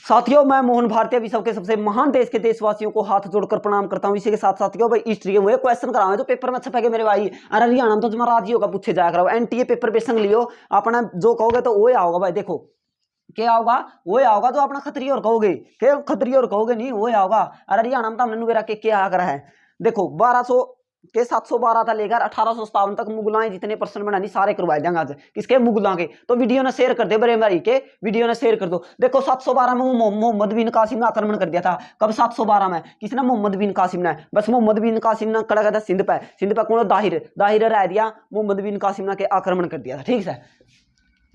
साथियों, मैं मोहन भारती विश्व के सबसे महान देश के देशवासियों को हाथ जोड़कर प्रणाम करता हूं। इसी के साथ साथियों भाई हिस्ट्री में क्वेश्चन करावे तो पेपर में छपेगे मेरे भाई। अरे हरियाणा तो जमा राज्यों का पूछे जाया करो। एनटीए पेपर बेसंग लियो, अपना जो कहोगे तो वो आओगे भाई। देखो क्या होगा, वो आओगा जो अपना खतरी और कहोगे, क्या खतरी और कहोगे नहीं वो आओगा। अरे हरियाणा में तो हमने नुवेरा के क्या करा है। देखो 1200 के 712 था लेकर 1857 तक मुगलाएं जितने प्रश्न बनानी सारे करवाए देंगे आज। किसके? मुगलों के। तो वीडियो ने शेयर कर दे बड़े भाई के, वीडियो ने शेयर कर दो। देखो 712 में मोहम्मद बिन कासिम ने आक्रमण कर दिया था। कब? 712 में। किसने? मोहम्मद बिन कासिम ने। बस मोहम्मद बिन कासिम ने कड़ा था सिंध पे। सिंध पे कौन? दाहिर रह दिया। मोहम्मद बिन कासिम ने के आक्रमण कर दिया था। ठीक है,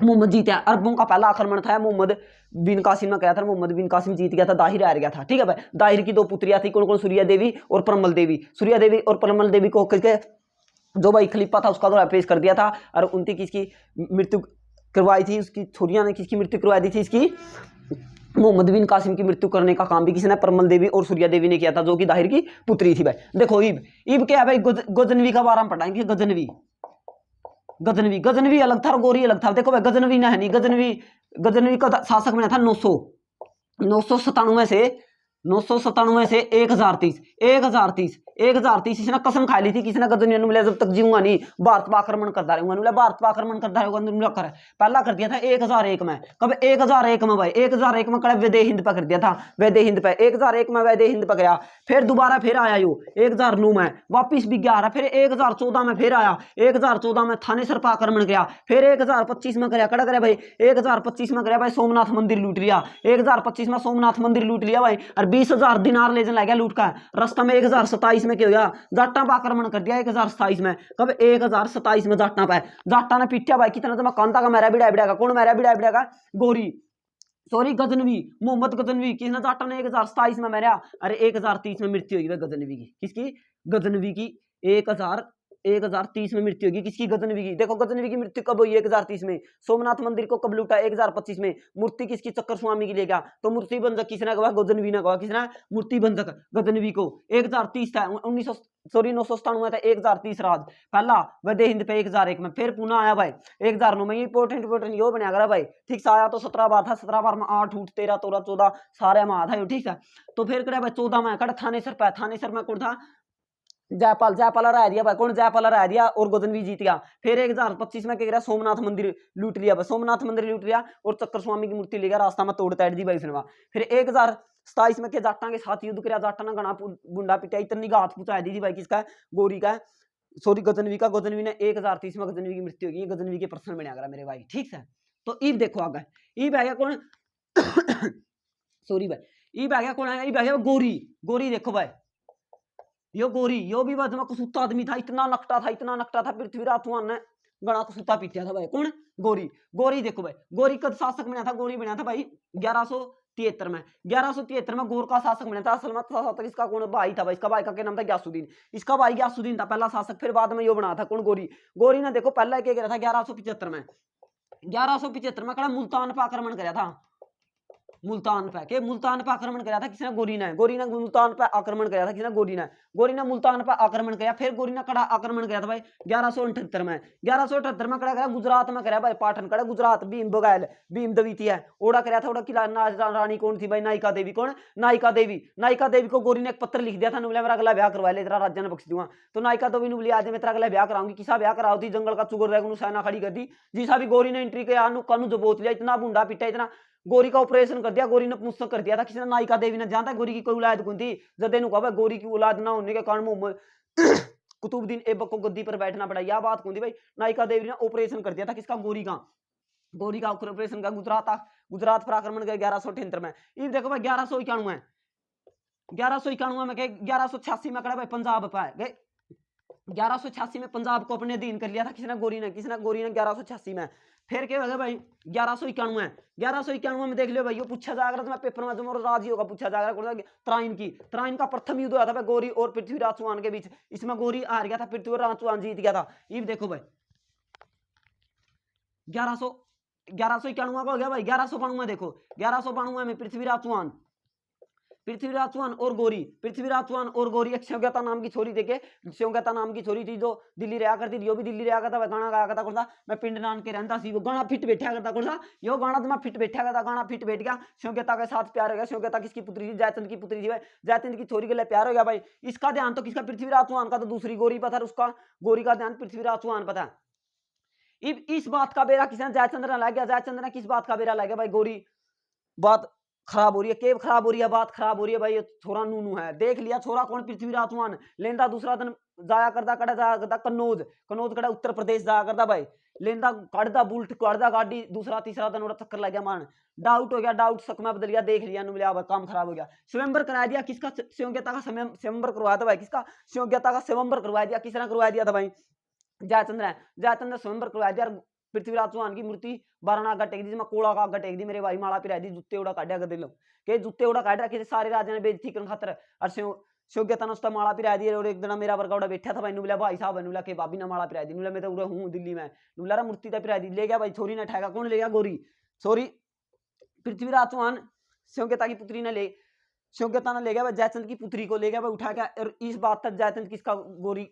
मोहम्मद जीत गया। अरबों का पहला आक्रमण था, मोहम्मद बिन कासिम ने किया था। मोहम्मद बिन कासिम जीत गया था, दाहिर हार गया था। ठीक है भाई। दाहिर की दो पुत्रियां थी, कौन कौन? सूर्या देवी और परमल देवी। सूर्या देवी और परमल देवी को किसके जो भाई खलीफा था उसका द्वारा पेश कर दिया था और उनकी किसकी मृत्यु करवाई थी? उसकी छोरियां ने किसकी मृत्यु करवाई थी? इसकी मोहम्मद बिन कासिम की मृत्यु करने का काम भी किसने? परमल देवी और सूर्या देवी ने किया था, जो कि दाहिर की पुत्री थी भाई। देखो ईब क्या है भाई? गजनवी का बारे में पढ़ाएंगे। गजनवी अलग था और गोरी अलग था। देखो भाई गजनवी ना है नहीं, गजनवी का शासक बना था 997 से 1030 इसने कसम खा ली थी। किसने? गजनवी ने बोला जब तक जीऊंगा नहीं भारत पर आक्रमण करता रहूंगा। बोला भारत पर आक्रमण करता रहूंगा। पहला कर दिया था 1001 में। कब? 1001 में भाई। 1001 में कड़ा वैदे हिंद पर कर दिया था। वैदे हिंद पे 1001 में वैदे हिंद पर गया। फिर दोबारा फिर आया यो 1009 में वापिस भी गया। फिर 1014 में फिर आया। 1014 में थानेसर पर आक्रमण किया। फिर 1025 में कराया कड़ा कराया भाई। 1025 में कराया भाई सोमनाथ मंदिर लूट लिया। 1025 में सोमनाथ मंदिर लूट लिया भाई और 20,000 दिनार ले लग गया लूट का। रास्ता में 1027 में क्या हो गया? जाटा पर आक्रमण कर दिया 1027 में। कब? 1027 में जाटा पे। जाटा ने पीटिया भाई कितना? तो मैं कांता का मेरा बिड़ा कौन? मेरा बिड़ा गोरी सॉरी गजनवी, मोहम्मद गजनवी। किसने? जाटा ने 1027 में मेरा। अरे 1030 में मृत्यु होगी गजनवी की। किसकी? गजनवी की 1030 में मृत्यु होगी। किसकी? गजनवी की। देखो गजनवी की मृत्यु कब हुई? 1030 में। सोमनाथ मंदिर को कब लूटा? 1025 में। मूर्ति किसकी? चक्कर स्वामी की ले गया। तो मूर्ति बंधक किसने कहा? गजनवी ने कहा। किसने? मूर्ति बंधक गजनवी को। 1030 था 997 था 1030 राज पहला वैदे हिंद पे 1001 में। फिर पुनः आया भाई 1009 में। इंपोर्टेंट यो बना करा भाई। ठीक से आया तो 17 बार था। 17 बार में 8 ऊट 13 13 14 सारे में था। ठीक है, तो फिर करे भाई 14 में कड़ा थानेसर पे। थानेसर में कौन था? जयपाल रह दिया भाई। कौन? जयपाल रह दिया और गजनवी जीत गया। फिर 1025 में क्या करा? सोमनाथ मंदिर लूट लिया भाई। सोमनाथ मंदिर लूट लिया और चक्कर स्वामी की मूर्ति लेकर रास्ता में तोड़ ताड़ दी भाई उसने। फिर 1027 में के जाटा के साथ युद्ध किया। जाटा ने घना बुंडा पिटाई, इतनी घात पहुंचा दी भाई। किसका? गोरी का, सॉरी गजनवी का। गजनवी ने 1030 में गजनवी की मृत्यु होगी। गजनवी के प्रश्न बना करा मेरे भाई। ठीक है, तो ईब देखो आगे। ईब आ गया कौन? सॉरी भाई, ईब आ गया कौन? ईब आ गया गोरी। देखो भाई यो गोरी, यो भी बदमा कुसुत्ता आदमी था। इतना नकटा था पृथ्वीराज चौहान ने गणा कुसुत्ता पीटिया था भाई। कौन? गोरी देखो भाई। गोरी कब शासक बना था? गोरी बना था भाई 1173 में। 1173 में गोर का शासक बना था। असल में शासक इसका कौन? भाई था भाई। इसका भाई का क्या नाम था? ग्यासुद्दीन। इसका भाई ग्यासुद्दीन था पहला शासक। फिर बाद में यो बना था कौन? गोरी ने देखो पहला क्या किया था? 1175 में। 1175 में कड़ा मुल्तान पर आक्रमण कराया था। मुल्तान पे आक्रमण कराया था किसने? गोरी ने मुल्तान पे आक्रमण कराया था। किसने? गोरी ने मुल्तान पे आक्रमण किया। फिर गोरी ने कड़ा आक्रमण किया था भाई 1178 में। 1178 में कड़ा गुजरात में कराया भाई। पाटन कड़ा गुजरात। भीम बघेल, भीम दवीती है ओड़ा कराया था। ओड़ा की रानी कौन थी भाई? नायिका देवी। कौन? नायिका देवी को गोरी ने एक पत्र लिख दिया था। बोला मेरा अगला ब्याह करवा ले, तेरा राज्य ने बख्श दूंगा। तो नायिका देवी ने बोली आज मैं तेरा अगला ब्याह कराऊंगी। किसा ब्याह कराओ थी? जंगल का चुगर रह सेना खड़ी कर दी। जिसा भी गोरी ने एंट्री किया कानू जो बोत लिया। इतना बूंदा पिटा, इतना गोरी का ऑपरेशन कर दिया। गोरी ने पुस्तक कर दिया था। किसने? नायिका देवी ने। जानता गोरी की कोई औलाद कौन थी? जदे कहा गोरी की औलाद ना होने के कारण मोहम्मद कुतुबुद्दीन ऐबक को गद्दी पर बैठना पड़ा। यह बात कौन थी भाई? नायिका देवी ने ऑपरेशन कर दिया था। किसका? गोरी का ऑपरेशन का गुजरात पर आक्रमण गया 1178 में। ये देखो भाई 1191 में 1186 में कड़ा भाई पंजाब पर गए। 1186 में पंजाब को अपने अधीन कर लिया था। किसने? गोरी ने 1186 में। फिर क्या होगा भाई 1191 में देख लो भाई। ये पूछा जाएगा तो मैं पेपर में जो राज्यों का पूछा जाएगा। त्राइन का प्रथम युद्ध हुआ था भाई गोरी और पृथ्वीराज चौहान के बीच। इसमें गोरी हार गया था, पृथ्वीराज चौहान जीत गया था। ये देखो भाई 1191 का हो गया भाई। 1192 देखो 1192 में पृथ्वीराज पृथ्वीराज चौहान और गौरी, पृथ्वीराज चौहान और गौरी एक स्योग्यता नाम की छोरी देखे, स्योग्यता नाम की छोरी थी जो दिल्ली रहा करती थी, यो भी दिल्ली रहा करता, गाना गाया करता, कौन सा मैं पिंड नान के रहता सी, वो गाना फिट बैठा करता, कौन सा यो गाना तो मैं फिट बैठा करता, गाना फिट बैठ गया, स्योग्यता के साथ प्यार हो गया। स्योग्यता किसकी पुत्री थी? जयचंद की पुत्री थी भाई, जयचंद की छोरी के लिए प्यार हो गया भाई। इसका ध्यान तो किसका? पृथ्वीराज चौहान का, तो दूसरी गौरी पर था, उसका गौरी का ध्यान पृथ्वीराज चौहान पर था। इस बात का बेरा किसने? जयचंद्र ने ला गया। जयचंद्र ने किस बात का बेरा ला गया भाई? गौरी बात खराब हो रही है, केब खराब हो रही है, बात खराब हो रही है भाई, ये छोरा नूनू है। देख लिया छोरा कौन? पृथ्वीराज चौहान। लेंदा दूसरा दिन जाया करता, कड़ा जाया करता कन्नौज, कन्नौज कड़ा उत्तर प्रदेश जाया करता भाई। लेंदा कड़दा बुलट कड़दा गाड़ी, दूसरा तीसरा दिन उड़ा चक्कर लग गया मान, डाउट हो गया, डाउट शक में बदल गया, देख लिया नु मिला, काम खराब हो गया। स्वयंवर करा दिया, किसका? स्योग्यता का स्वयंवर करवाया था भाई, किसका? स्योग्यता का स्वयंवर करवा दिया। किसने करवा दिया था भाई? जयचंद्र है। जयचंद्र स्वयंवर करवा दिया। पृथ्वीराज चौहान की मूर्ति बारना आगा टेक दी, जिसमें कोड़ा का आगा टेक दी, मेरे भाई माला पिरा दी, जुत्ते उड़ा काटा कर दिलो के जुत्ते उड़ा काट रखे सारे राजा ने बेइज्जती करने खातर, और स्योग्यता ने उसका माला पिरा दी। और एक दिन मेरा वर्गा उड़ा बैठा था भाई, नुबला भाई साहब, नुबला के भाभी ने माला पिरा दी, नुबला मैं तो उड़ा हूँ दिल्ली में, नुबला रा मूर्ति तो पिरा दी, ले गया भाई, छोरी ने ठेगा, कौन ले गया? गौरी, सॉरी पृथ्वीराज चौहान स्योग्यता की पुत्री ने ले, स्योग्यता ने ले गया भाई, जयचंद की पुत्री को ले गया भाई उठा के। और इस बात तक जयचंद किसका? गौरी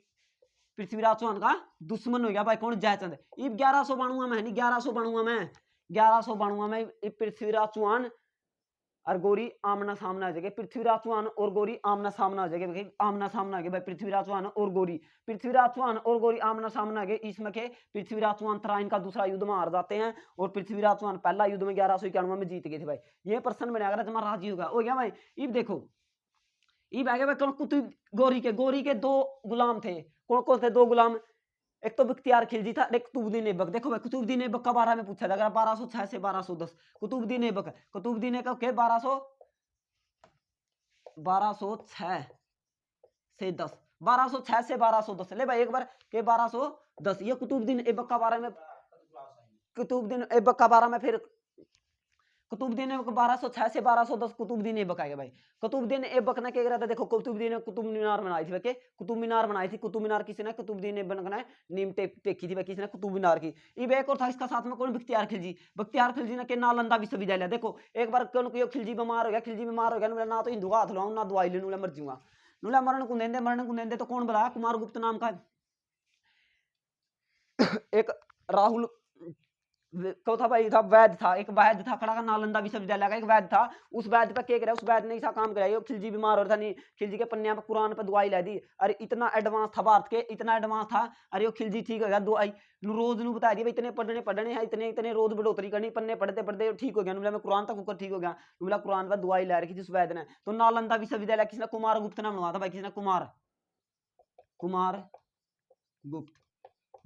पृथ्वीराज चौहान का दुश्मन हो गया भाई, कौन? जयचंद। इब 1192 में, नहीं 1192 में, 1192 में पृथ्वीराज चौहान और गौरी आमना सामना हो जाएगा। पृथ्वीराज चौहान और गौरी आमना सामना हो जाएगा, आमना सामना हो गया भाई, पृथ्वीराज चौहान और गौरी, पृथ्वीराज चौहान और गौरी आमना सामना हो गए। इसमें के पृथ्वीराज चौहान तराइन का दूसरा युद्ध में हार जाते हैं, और पृथ्वीराज चौहान पहला युद्ध में 1191 में जीत गए थे भाई। ये प्रश्न बना अगर तुम्हारा राजी होगा, हो गया भाई। इब देखो, इब आ गया भाई कौन? कुतुब गौरी के दो गुलाम थे, कौन कौन थे? दो गुलाम, एक तो बख्तियार खिलजी था, एक कुतुबुद्दीन ऐबक। देखो भाई कुतुबुद्दीन ऐबक का बारे में पूछा था, अगर 1206 से 1210, कुतुबुद्दीन ऐबक, कुतुबुद्दीन ऐबक के 1206 से 10, 1206 से 1210 ले भाई एक बार के 1210, ये कुतुबुद्दीन ऐबक का बारे में, कुतुबुद्दीन ऐबक का बारे में, फिर कुतुबुद्दीन ऐबक 1206 से 1210 कुतुबुद्दीन ऐबक आएगा भाई। कुतुबुद्दीन ऐबक ने क्या करा था? देखो कुतुबुद्दीन ने कुतुब मीनार बनाई थी भाई, कुतुब मीनार बनाई थी। कुतुब मीनार किसने? कुतुबुद्दीन ऐबक ने नीम टेकी थी भाई, किसने? कुतुब मीनार की। इब एक और था इसका साथ में, कौन? बख्तियार खिलजी। बख्तियार खिलजी ने के नालंदा विश्वविद्यालय। देखो एक बार कौन खिलजी बीमार हो गया, खिलजी बीमार हो गया, ना तो हिंदू का हाथ लाऊं ना दवाई ले, मर जाऊंगा, नुला मरण को देंदे, तो कौन बुलाया? कुमार गुप्त नाम का एक राहुल कौ था भाई, था वैद्य था, एक वैद्य था खड़ा का, नालंदा विश्वविद्यालय का एक वैद्य था। उस वैद्य पे क्या करे? उस वैद्य ने ऐसा काम कराया, खिलजी बीमार हो रहा था, नहीं खिलजी के पन्ने पे कुरान पे दवाई ला दी। अरे इतना एडवांस था भारत के, इतना एडवांस था। अरे वो खिलजी ठीक हो गया, दवाई रोज नू बता दिया, इतने पढ़ने हैं, इतने इतने रोज बढ़ोतरी करनी, पन्ने पढ़ते पढ़ते ठीक हो गया, नुला में कुरान तक ऊपर ठीक हो गया, नुला कुरान पर दवाई ला रखी थी उस वैद्य ने। तो नालंदा विश्वविद्यालय किसने? कुमार गुप्त ने बनवाया था भाई, किसने? कुमार गुप्त।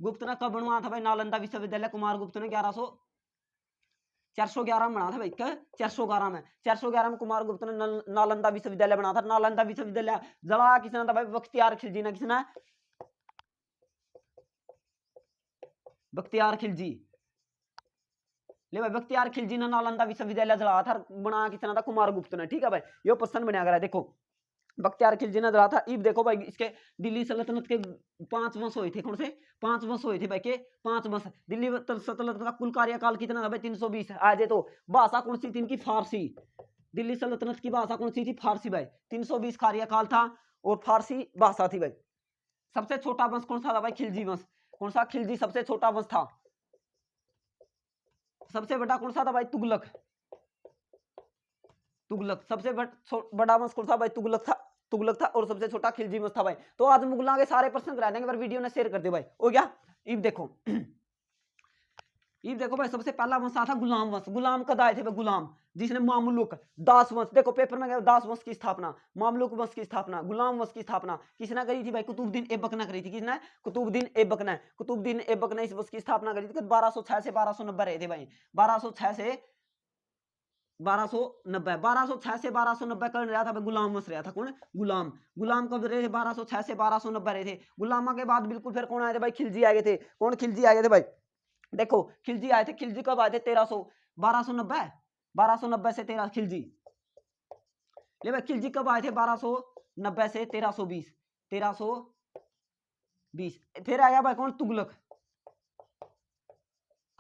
गुप्त ने कब बनवाया था भाई नालंदा विश्वविद्यालय? कुमार गुप्त ने 411 में बना था भाई, 411 में, 411 में कुमार गुप्त ने नालंदा विश्वविद्यालय बना था। नालंदा विश्वविद्यालय जला किसने था भाई? बख्तियार खिलजी ने। किसने? बख्तियार खिलजी। ले भाई बख्तियार खिलजी ने नालंदा विश्वविद्यालय जलाया था, बना किसने था? कुमार गुप्त ने। ठीक है भाई, ये प्रश्न बना करा। देखो बख्तियार खिलजी ने जला था। इब देखो भाई इसके दिल्ली सल्तनत के 5 वंश हुए थे, कौन से? 5 वंश हुए थे भाई के, 5 वंश। दिल्ली सल्तनत का कुल कार्यकाल कितना था भाई? 320। आज तो भाषा कौन सी थी इनकी? फारसी। दिल्ली सल्तनत की भाषा कौन सी थी? फारसी भाई। 320 कार्यकाल था और फारसी भाषा थी भाई। सबसे छोटा वंश कौन सा था भाई? खिलजी वंश। कौन सा? खिलजी सबसे छोटा वंश था। सबसे बड़ा कौन सा था भाई? तुगलक। तुगलक सबसे बड़ा वंश कौन सा भाई? तुगलक था, तुगलक था। और सबसे छोटा खिलजी वंश था भाई। तो आज मुगलों के सारे प्रश्न करा देंगे, पर वीडियो ने शेयर कर दे भाई, हो गया। इब देखो इब देखो भाई, सबसे पहला वंश था गुलाम वंश। गुलाम कद आए थे भाई? गुलाम जिसने मामलुक दास वंश, देखो पेपर में गया, दास वंश की स्थापना, मामलुक वंश की स्थापना, गुलाम वंश की स्थापना किसने करी थी भाई? कुतुबुद्दीन ऐबक ने करी थी। किसने? कुतुबुद्दीन ऐबक ने। कुतुबुद्दीन ऐबक ने इस वंश की स्थापना करी थी। 1206 से 1290 रहे थे भाई, 1206 से 1290, 1206 से 1290 कौन रहा था भाई? गुलाम वंश रहा था। कौन? गुलाम। गुलाम कब रहे थे? 1206 से 1290 रहे थे। गुलामा के बाद बिल्कुल फिर कौन आए थे भाई? खिलजी आ गए थे। कौन? खिलजी आ गए थे भाई। देखो खिलजी आए थे। खिलजी कब आए थे? 1290, 1290 से 13 खिलजी। ले भाई खिलजी कब आए थे? 1290 से 1320, 1320। फिर आया भाई कौन? तुगलक।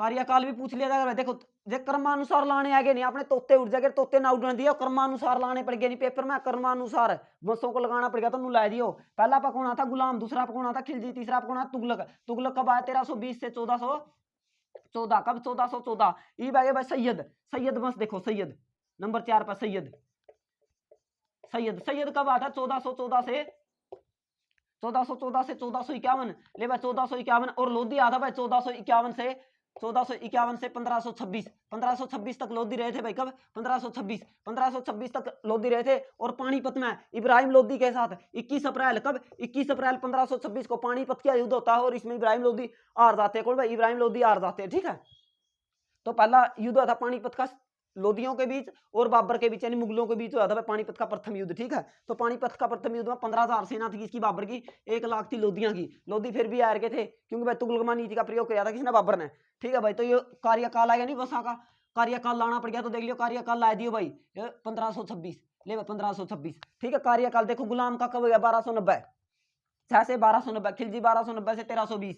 कार्यकाल भी पूछ लिया जाएगा। देखो जे क्रमानुसार लाने आगे नहीं आपने तोते उड़ जाएंगे, तोते ना उड़ने दिया, क्रमानुसार लाने पड़ गए नहीं पेपर में, क्रमानुसार वंशों को लगाना पड़ गया तो ला दियो। पहला पक होना था गुलाम, दूसरा पक होना था खिलजी, तीसरा पक होना तुगलक। तुगलक कब आया 1320 से 1414, कब 1414। ये भाई सैयद, सैयद वंश देखो, सैयद नंबर 4 पर सैयद, सैयद सैयद कब आया था 1414 से 1414 से 1451, ले भाई 1451। और लोधी आया था भाई 1451 से 1451 से 1526, 1526 तक लोधी रहे थे भाई। कब 1526 तक लोधी रहे थे। और पानीपत में इब्राहिम लोधी के साथ 21 अप्रैल, कब 21 अप्रैल 1526 को पानीपत का युद्ध होता है और इसमें इब्राहिम लोधी हार जाते हैं। कौन भाई? इब्राहिम लोधी हार जाते हैं, ठीक है। तो पहला युद्ध था पानीपत का लोधियों के बीच और बाबर के बीच, यानी मुगलों के बीच हुआ था पानीपत का प्रथम युद्ध, ठीक है। तो पानीपत का प्रथम युद्ध में 15,000 सेना थी किसकी? बाबर की। 1 लाख थी लोधियां की। लोधी फिर भी हार गए थे क्योंकि भाई तुगलकमा नीति का प्रयोग किया था किसने? बाबर ने, ठीक है भाई। तो ये कार्यकाल आएगा नहीं वसा का, कार्यकाल लाना पड़ गया। तो देख लियो कार्यकाल ला दियो भाई 1526, ले 1526, ठीक है। कार्यकाल देखो गुलाम का कब हो गया? 1290 से 1290, खिलजी 1290 से 1320,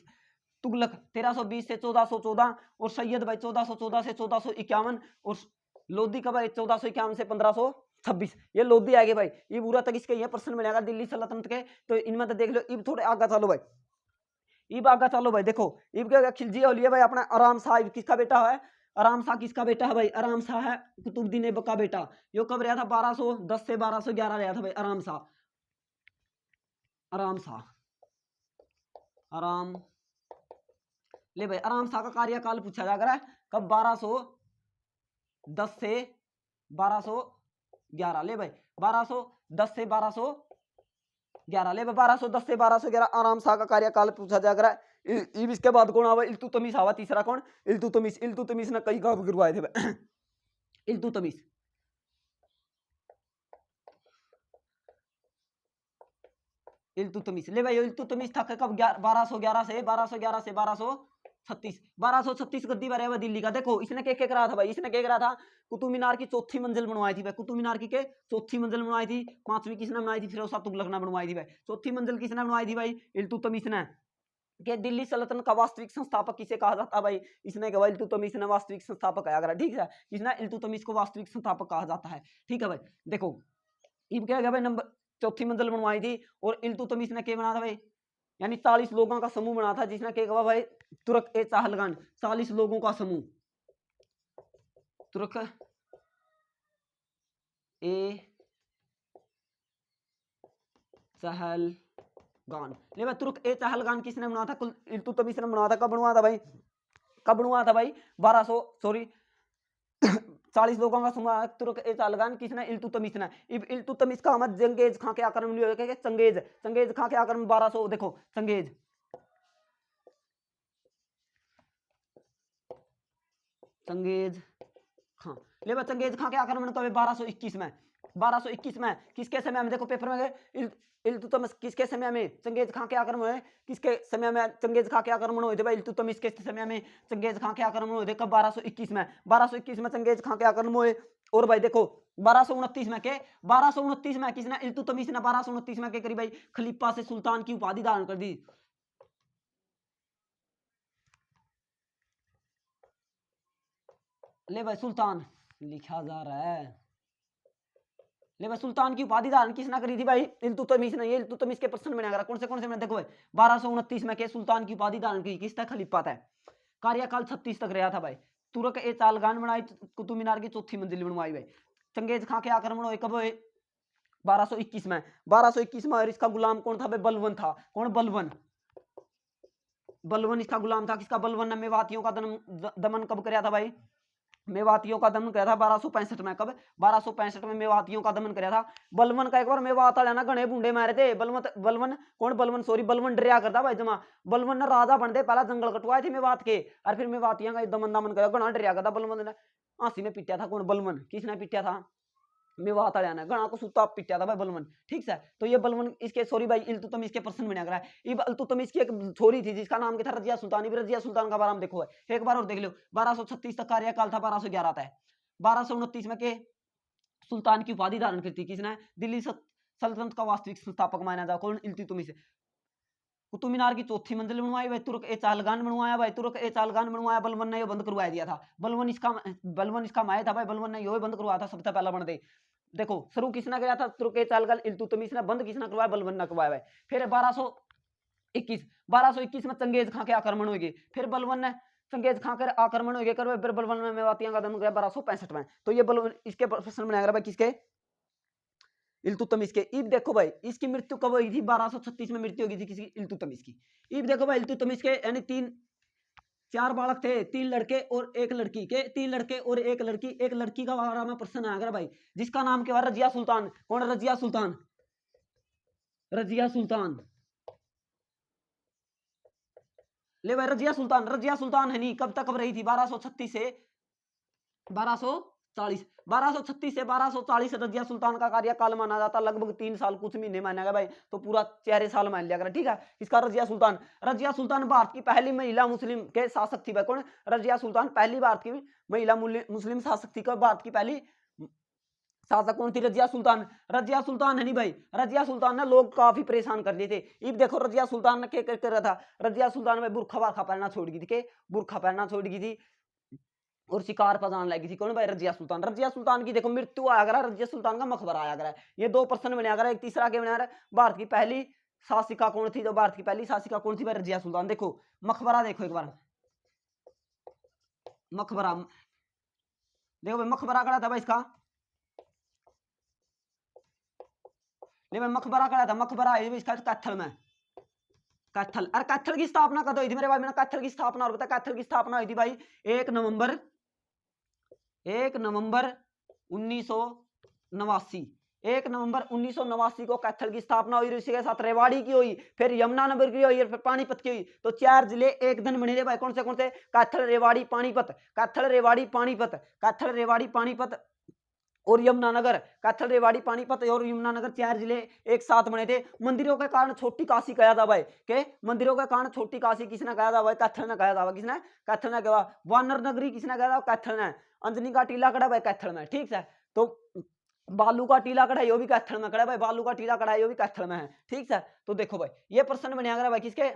तुगलक 1320 से 1414 और सैयद भाई 1414 से 1451 और लोधी का भाई 1451 से 1526। ये लोधी आगे भाई, ये पूरा तक इसके ये प्रश्न मिलेगा दिल्ली सल्तनत के। तो इनमें तो देख लो। इब थोड़े आगे चलो भाई, इब आगे चलो भाई। देखो इब क्या खिलजी होलिया भाई अपना आराम शाह किसका बेटा है? आराम शाह किसका बेटा है भाई? आराम शाह है कुतुबुद्दीन ऐबक का बेटा। यो कब रहा था? 1210 से 1211 रहा था भाई आराम शाह। आराम शाह, आराम ले भाई आराम शाह का कार्यकाल पूछा जा रहा है कब? 1210 से 1211, ले भाई 1210 से 1211, ले भाई 1210 से 1211 आराम शाह का कार्यकाल पूछा जा रहा है। इसके बाद कौन आवा? इल्तुतमिश आवा तीसरा। कौन? इल्तुतमिश। इल्तुतमिश ने कई काम गिरवाए थे भाई। इल्तुतमिश, इल्तुतमिश, ले भाई इल्तुतमिश था कब? 1211 से 1236, 1236 गद्दी पर है दिल्ली का। देखो इसने क्या करा था भाई? इसने क्या करा था? कुतुब मीनार की चौथी मंजिल बनवाई थी भाई। कुतुब मीनार की के चौथी मंजिल बनवाई थी। 5वीं किसने बनाई थी? फिरोज शाह तुगलक ने बनवाई थी भाई। चौथी मंजिल किसने बनवाई थी भाई? इल्तुतमिश ने। कि दिल्ली सल्तनत का वास्तविक संस्थापक किसे कहा जाता है भाई? इसने कहा इल्तुतमिश ने वास्तविक संस्थापक आया करा, ठीक है। किसने? इल्तुतमिश को वास्तविक संस्थापक कहा जाता है, ठीक है भाई। देखो इब क्या भाई नंबर चौथी मंजिल बनवाई थी और इल्तुतमिश ने क्या बना था भाई? यानी 40 लोगों का समूह बना था जिसने क्या कहा भाई? तुर्क ए चाहलगान, 40 लोगों का समूह, तुर्क ए चहलगान। ले भाई तुर्क ए चहलगान किसने बनाया था? इल्तुतमिश ने बनाया था। कब बनवाया था भाई? कब बनवाया था भाई? 40 लोगों का समूह तुर्क ए चाहलगान किसने? इल्तुतमिश ने। इल्तुतमिश का हमद चंगेज खां के आक्रमण में हुआ। चंगेज, चंगेज खां के आक्रमण 1200, देखो चंगेज, चंगेज खां, ले भाई चंगेज खां के आक्रमण कब? 1221 में। 1221 में किसके समय में? देखो पेपर में इल्तुतमिश किसके समय में? चंगेज खां के आक्रमण हुए। किसके समय में चंगेज खां के आक्रमण हुए थे भाई? इल्तुतमिश के समय में चंगेज खां के आक्रमण हुए थे। कब? 1221 में। 1221 में चंगेज खां के आक्रमण हुए। और भाई देखो 1229 में के 1229 में किसने? इल्तुतमिश ने 1229 में क्या करी भाई? खलीफा से सुल्तान की उपाधि धारण कर दी। ले भाई सुल्तान लिखा जा रहा है, ले भाई सुल्तान की उपाधि धारण किसने करी थी भाई? इल्तुतमिश ने। ये इल्तुतमिश के प्रश्न में कौन से में? देखो भाई 1229 में के सुल्तान की उपाधि धारण की किसने? खलीफा था। कार्यकाल 36 तक रहा था भाई। तुर्क ए चाहलगान बनाई, कुतुब मीनार की चौथी मंजिल बनवाई भाई। चंगेज खां के आक्रमण हुए कब हुए? 1221 में। 1221 में। और इसका गुलाम कौन था भाई? बलवन था। कौन? बलवन, बलवन इसका गुलाम था। किसका? बलवन ने मेवातियों का दमन कब कराया था भाई? मेवातियों का दमन किया था 1265 में। कब? 1265 में मेवातियों का दमन किया था। बलवन का एक बार मेवात वाले ना घने बूंडे मारे थे। बलवन कौन? बलवन सॉरी बलवन डरिया करता भाई जमा। बलवन ने राजा बन दे पहला जंगल कटवाए थे मेवात के और फिर मेवातियों का दमन किया। घना डरिया करता बलवन ने। फांसी में पिटिया था। कौन? बलवन। किसने पिटिया था? मेवात वाले ने घना को सूता पिटिया था भाई बलवन, ठीक है। तो ये बलवन इसके सॉरी भाई इल्तुतमिश के प्रश्न में रहा है। इल्तुतमिश की एक छोरी थी जिसका नाम क्या था? रजिया सुल्तान। रजिया सुल्तान का बारे में देखो एक बार और देख लो। 1236 तक कार्यकाल था, 1211 था। 1229 में के सुल्तान की उपाधि धारण की थी किसने? दिल्ली सल्तनत का वास्तविक संस्थापक माना जाता। कौन? इल्तुतमिश। कुतुब मीनार की चौथी मंजिल बनवाई भाई, तुर्क ए चालगान बनवाया भाई, तुर्क ए चालगान बनवाया, बलबन ने ये बंद करवा दिया था। बलबन इसका माया था भाई, बलबन ने यो बंद करवाया था सबसे पहला बन दे। देखो शुरू किसने किया था, तुर्क ए चालगान इल्तुतमिश ने, बंद किसने करवाया, बलबन ने करवाया भाई। फिर 1221 में चंगेज खां के आक्रमण हुए, फिर बलबन ने चंगेज खां के आक्रमण हुए, फिर बलबन ने मेवातियां का दमन किया 1265 में। तो ये बलबन इसके प्रश्न बनाया भाई, किसके, इल्तुतमिश के। इब देखो भाई इसकी मृत्यु कब हुई थी, 1236 में मृत्यु होगी थी किसी, इल्तुतमिश की। इब देखो भाई इल्तुतमिश के यानी 4 बालक थे, 3 लड़के और 1 लड़की के, 3 लड़के और 1 लड़की, 1 लड़की का बारे में प्रश्न आया भाई, जिसका नाम क्या, रजिया सुल्तान। कौन, रजिया सुल्तान, रजिया सुल्तान। ले भाई रजिया सुल्तान है नहीं, कब तक कब रही थी, 1236 से 1240, 1236 से 1240 रजिया सुल्तान का कार्यकाल माना जाता, लगभग 3 साल कुछ महीने माना गया भाई, तो पूरा 4 साल मान लिया, ठीक है। इसका रजिया सुल्तान भारत की पहली महिला मुस्लिम के शासक थी भाई। कौन, रजिया सुल्तान पहली भारत की महिला मुस्लिम शासक थी। भारत की पहली शासक कौन थी, रजिया सुल्तान है नहीं भाई। रजिया सुल्तान ने लोग काफी परेशान कर दिए थे। अब देखो रजिया सुल्तान ने क्या कर रहा था, रजिया सुल्तान में बुरखा वारखा पहनना छोड़ गई थी, बुरखा पहनना छोड़ गई थी और शिकार पर जाने लगी थी। कौन भाई, रजिया सुल्तान की देखो मृत्यु आया करा, रजिया सुल्तान का मकबरा आया करा। ये 2 प्रश्न बनाया करा, एक तीसरा क्या बनाया, भारत की पहली शासिका कौन थी, जो भारत की पहली शासिका कौन थी भाई, रजिया सुल्तान। देखो मकबरा देखो एक बार, मकबरा देखो भाई, मकबरा कड़ा था भाई इसका, मकबरा कड़ा था, मकबरा इसका कैथल में, कैथल। अरे कैथल की स्थापना कब हुई थी मेरे भाई, मैंने कैथल की स्थापना और बता, कैथल की स्थापना हुई थी भाई 1 नवंबर 1989, 1 नवंबर 1989 को कैथल की स्थापना हुई। इसी के साथ रेवाड़ी की हुई, फिर यमुनानगर की हुई, फिर पानीपत की हुई। तो 4 जिले एक दिन बने थे भाई, कौन से कैथल, रेवाड़ी, पानीपत, कैथल, रेवाड़ी, पानीपत, कैथल, रेवाड़ी, पानीपत और यमुनानगर। कैथल, रेवाड़ी, पानीपत और यमुनानगर 4 जिले एक साथ बने थे। मंदिरों के कारण छोटी काशी कहा था भाई, के मंदिरों के कारण छोटी काशी किसने कहा था भाई, कैथल ने कहा था। किसने, कैथल ने कहा। वानर नगरी किसने कहा था, कैथल ने। अंजनी का टीला कड़ा भाई कैथल में, ठीक है। तो बालू का टीला कड़ा यो भी कैथल में कड़ा भाई, बालू का टीला कड़ा यो भी कैथल में है, ठीक है। तो देखो भाई ये प्रश्न बनेगा भाई किसके,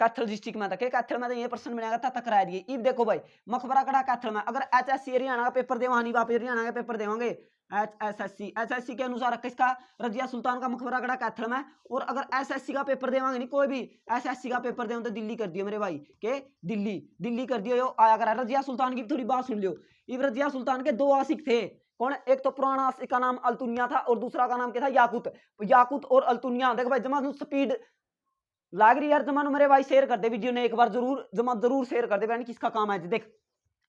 कैथल डिस्ट्रिक्ट में था, कैथल में ये प्रश्न बनेगा था, करा दिए। अब देखो भाई मकबरा कड़ा कैथल में, अगर HSC हरियाणा का पेपर देवा, हरियाणा का पेपर देवांगे, HSC के अनुसार किसका, रजिया सुल्तान का मकबरा कड़ा कैथल में। और अगर SSC का पेपर देवांगे नहीं, कोई भी SSC का पेपर दे तो दिल्ली कर दियो मेरे भाई, के दिल्ली कर दियो, आया करा। रजिया सुल्तान की थोड़ी बात सुन लियो। इब रजिया सुल्तान के 2 आशिक थे। कौन, एक तो पुराना आशिक का नाम अल्तुनिया था और दूसरा का नाम क्या था, याकूत और अल्तुनिया। देखो भाई जमा स्पीड लाग रही यार, जमान मेरे भाई शेयर कर दे वीडियो ने एक बार, जरूर शेयर कर दे भाई, किसका काम है। देख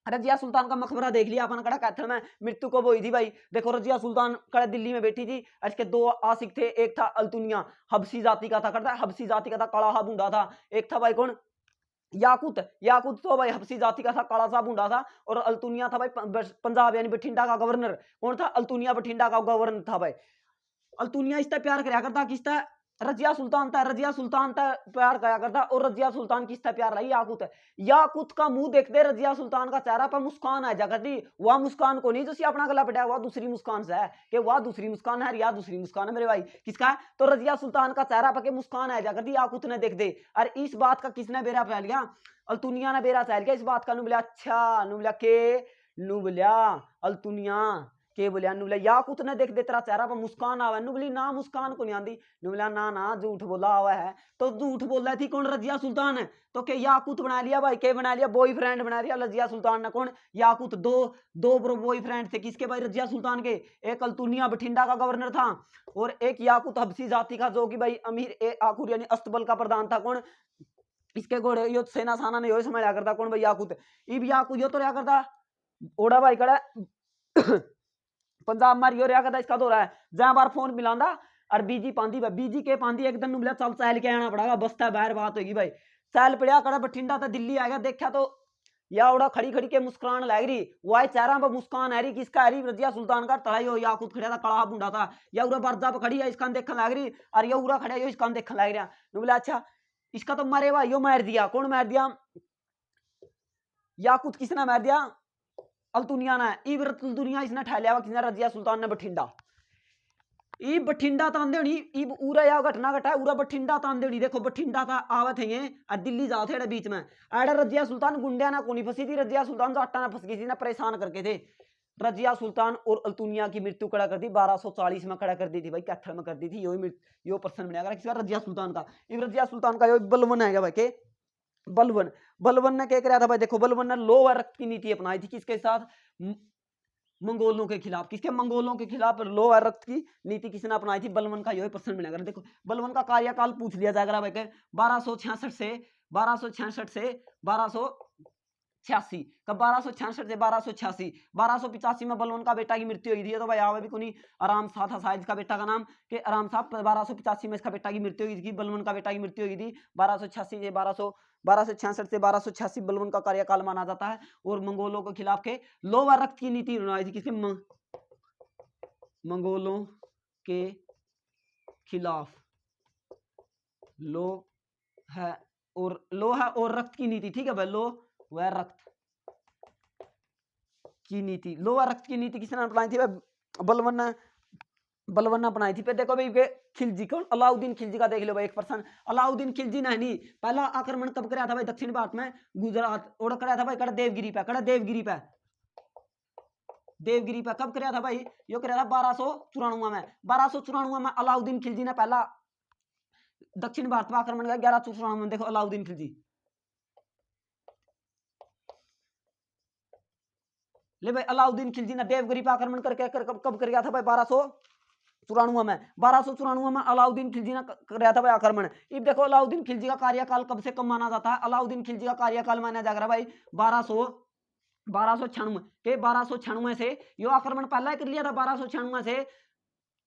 रजिया सुल्तान का मकबरा देख लिया अपन, कड़ा कैथल में मृत्यु कब हुई थी भाई। देखो रजिया सुल्तान कड़ा दिल्ली में बैठी थी, इसके 2 आशिक थे, एक था अल्तुनिया, हबसी जाति का था, करता हबसी जाति का था, काला हा बूंदा था। एक था भाई कौन, याकूत तो भाई हबसी जाति का था, काला सा बूंदा था। और अल्तुनिया था भाई पंजाब यानी बठिंडा का गवर्नर। कौन था, अल्तुनिया बठिंडा का गवर्नर था भाई। अल्तुनिया इससे प्यार कराया करता, किसता, रजिया सुल्तान था प्यार कराया करता। और रजिया सुल्तान किससे प्यार लाई, याकूत का मुंह देखते रजिया सुल्तान का चेहरा पर मुस्कान आ जा करती। वह मुस्कान को नहीं जो अपना गला पटा, वह दूसरी मुस्कान से है, कि वह दूसरी मुस्कान है या दूसरी मुस्कान है मेरे भाई, किसका, तो रजिया सुल्तान का चेहरा पर मुस्कान आ जा करती, याकूत ने देख दे। और इस बात का किसने बेरा फैल गया, अल्तुनिया ने बेरा फैल गया इस बात का। नुबलिया अच्छा, नुबलिया के नुबलिया अल्तुनिया के बोलिया, नुबलिया याकूत ने देख दे तेरा चेहरा पर मुस्कान आवा, नुबली ना मुस्कान को नहीं आंदी, नुबलिया ना झूठ बोला हुआ है। तो झूठ बोल रही थी कौन, रजिया सुल्तान है। तो के याकूत बना लिया भाई, के बना लिया, बॉयफ्रेंड बना लिया रजिया सुल्तान ने। कौन, याकूत। दो बॉयफ्रेंड थे किसके भाई, रजिया सुल्तान के। एक अल्तुनिया बठिंडा का गवर्नर था और एक याकूत हबसी जाति का, जो कि भाई अमीर आकुर यानी अस्तबल का प्रधान था। कौन, इसके घोड़े यो सेना साना ने यो संभाला करता। कौन भाई, याकूत। इब याकूत यो तो क्या करता, ओड़ा भाई कड़ा पंजाब मारियो रहा करता, इसका दौरा है जहां बार फोन मिलांदा और बीजी पांदी भाई, बीजी के पांदी एक दिन मिला, चल चल के आना पड़ेगा, बस्ता बाहर बात होगी भाई। चल पड़ा कड़ा बठिंडा तो दिल्ली आ गया, देखा तो या उड़ा खड़ी के मुस्कुरान लग रही, वह चेहरा पर मुस्कान आ रही, किसका आ रही, रजिया सुल्तान का। तड़ाई हो याकूत खड़ा था, कड़ा बूंदा था, या उरा बरजा पर खड़ी है, इसका देखने लग रही, और या उरा खड़ा है, इसका देखने लग रहा। बोला अच्छा इसका तो मारे भाई, यो मार दिया। कौन मार दिया, याकूत किसने मार दिया, अल्तुनिया ने। इब्रत दुनिया इसने ठा लिया, किसने, रजिया सुल्तान ने बठिंडा। ई बठिंडा तांदेड़ी ई उरा या घटना घटा उरा बठिंडा तांदेड़ी देखो बठिंडा था आवत है ये और दिल्ली जाओ थे बीच में एडा रजिया सुल्तान गुंडिया ना कोनी फंसी थी रजिया सुल्तान जाटा ना फंस गई थी ना परेशान करके थे रजिया सुल्तान और अल्तुनिया की मृत्यु कड़ा कर दी 1240 में कड़ा कर दी थी भाई कैथल में कर दी थी यो पर्सन बनेगा किसका रजिया सुल्तान का इब रजिया सुल्तान का यो बलवन है भाई के बलवन बलवन ने क्या कराया था भाई देखो बलवन ने लोह रक्त की नीति अपनाई थी किसके साथ मंगोलों के खिलाफ किसके मंगोलों के खिलाफ लोह रक्त की नीति किसने अपनाई थी बलवन का यही प्रश्न मिलेगा देखो बलवन का कार्यकाल पूछ लिया जाएगा भाई 1266 से 1266 कब 1266 से 1285 में बलवन का बेटा की मृत्यु हुई थी तो भाई आवे भी कोई आराम साथ था शायद इसका बेटा का नाम कि आराम साहब 1285 में इसका बेटा की मृत्यु हुई थी बलवन का बेटा की मृत्यु हुई थी 1286 से 1266 से 1286 बलवन का कार्यकाल माना जाता है और मंगोलों के खिलाफ के लोह रक्त की नीति बनाई थी किसके मंगोलों के खिलाफ लो है और रक्त की नीति ठीक है भाई लो वह रक्त की नीति लोह रक्त की नीति किसने अपनाई थी भाई बलवन ने बनाई थी फिर देखो भाई खिलजी कौन अलाउद्दीन खिलजी का देख लो भाई एक पर्सन अलाउद्दीन खिलजी ने नहीं पहला आक्रमण कब कराया था भाई दक्षिण भारत में गुजरात और कराया था भाई कड़ा देवगिरी पे कब कराया था भाई यो कराया था 1294 में अलाउद्दीन खिलजी ने पहला दक्षिण भारत में आक्रमण किया 1194 में देखो अलाउद्दीन खिलजी ले भाई अलाउद्दीन खिलजी ने देवगिरी पे आक्रमण करके कब कर गया था भाई 1294 में अलाउद्दीन खिलजी ने कराया था भाई आक्रमण अब देखो अलाउद्दीन खिलजी का कार्यकाल कब से कब माना जाता है अलाउद्दीन खिलजी का कार्यकाल माना जाएगा भाई 1296 से यो आक्रमण पहला कर लिया था 1296 से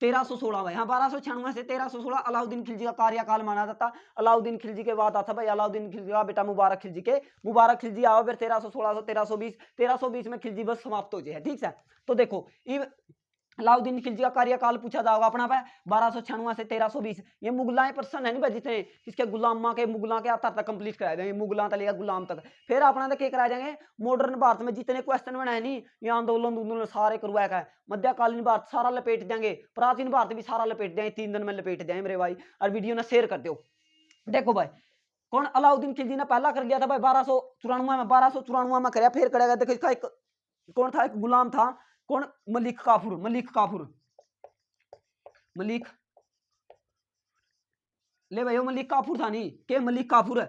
1316 भाई हाँ 1296 से 1316 अलाउद्दीन खिलजी का कार्यकाल माना जाता अलाउद्दीन खिलजी के बाद आता भाई अलाउद्दीन खिलजी का बेटा मुबारक खिलजी आओ फिर 1316 से 1320 में खिलजी बस समाप्त हो जाए ठीक है तो देखो अलाउद्दीन खिलजी का कार्यकाल पूछा जाएगा अपना पे 1296 से 1320 ये मुगलाएं पर्सन है नहीं भाई जितने इसके गुलामा के मुगला के आता तक कंप्लीट कराए जाएंगे मुगला तक लेकर गुलाम तक फिर अपना तक कराए जाएंगे मॉडर्न भारत में जितने क्वेश्चन बनाए नहीं ये आंदोलन सारे करवाएगा है मध्यकालीन भारत सारा लपेट देंगे प्राचीन भारत भी सारा लपेट देंगे 3 दिन में लपेट देंगे मेरे भाई और वीडियो ने शेयर कर दो देखो भाई कौन अलाउद्दीन खिलजी ने पहला कर लिया था भाई 1294 में कराया फिर करेगा देखो इसका एक कौन था एक गुलाम था कौन मलिक काफूर ले भाई मलिक काफूर था नहीं के मलिक काफूर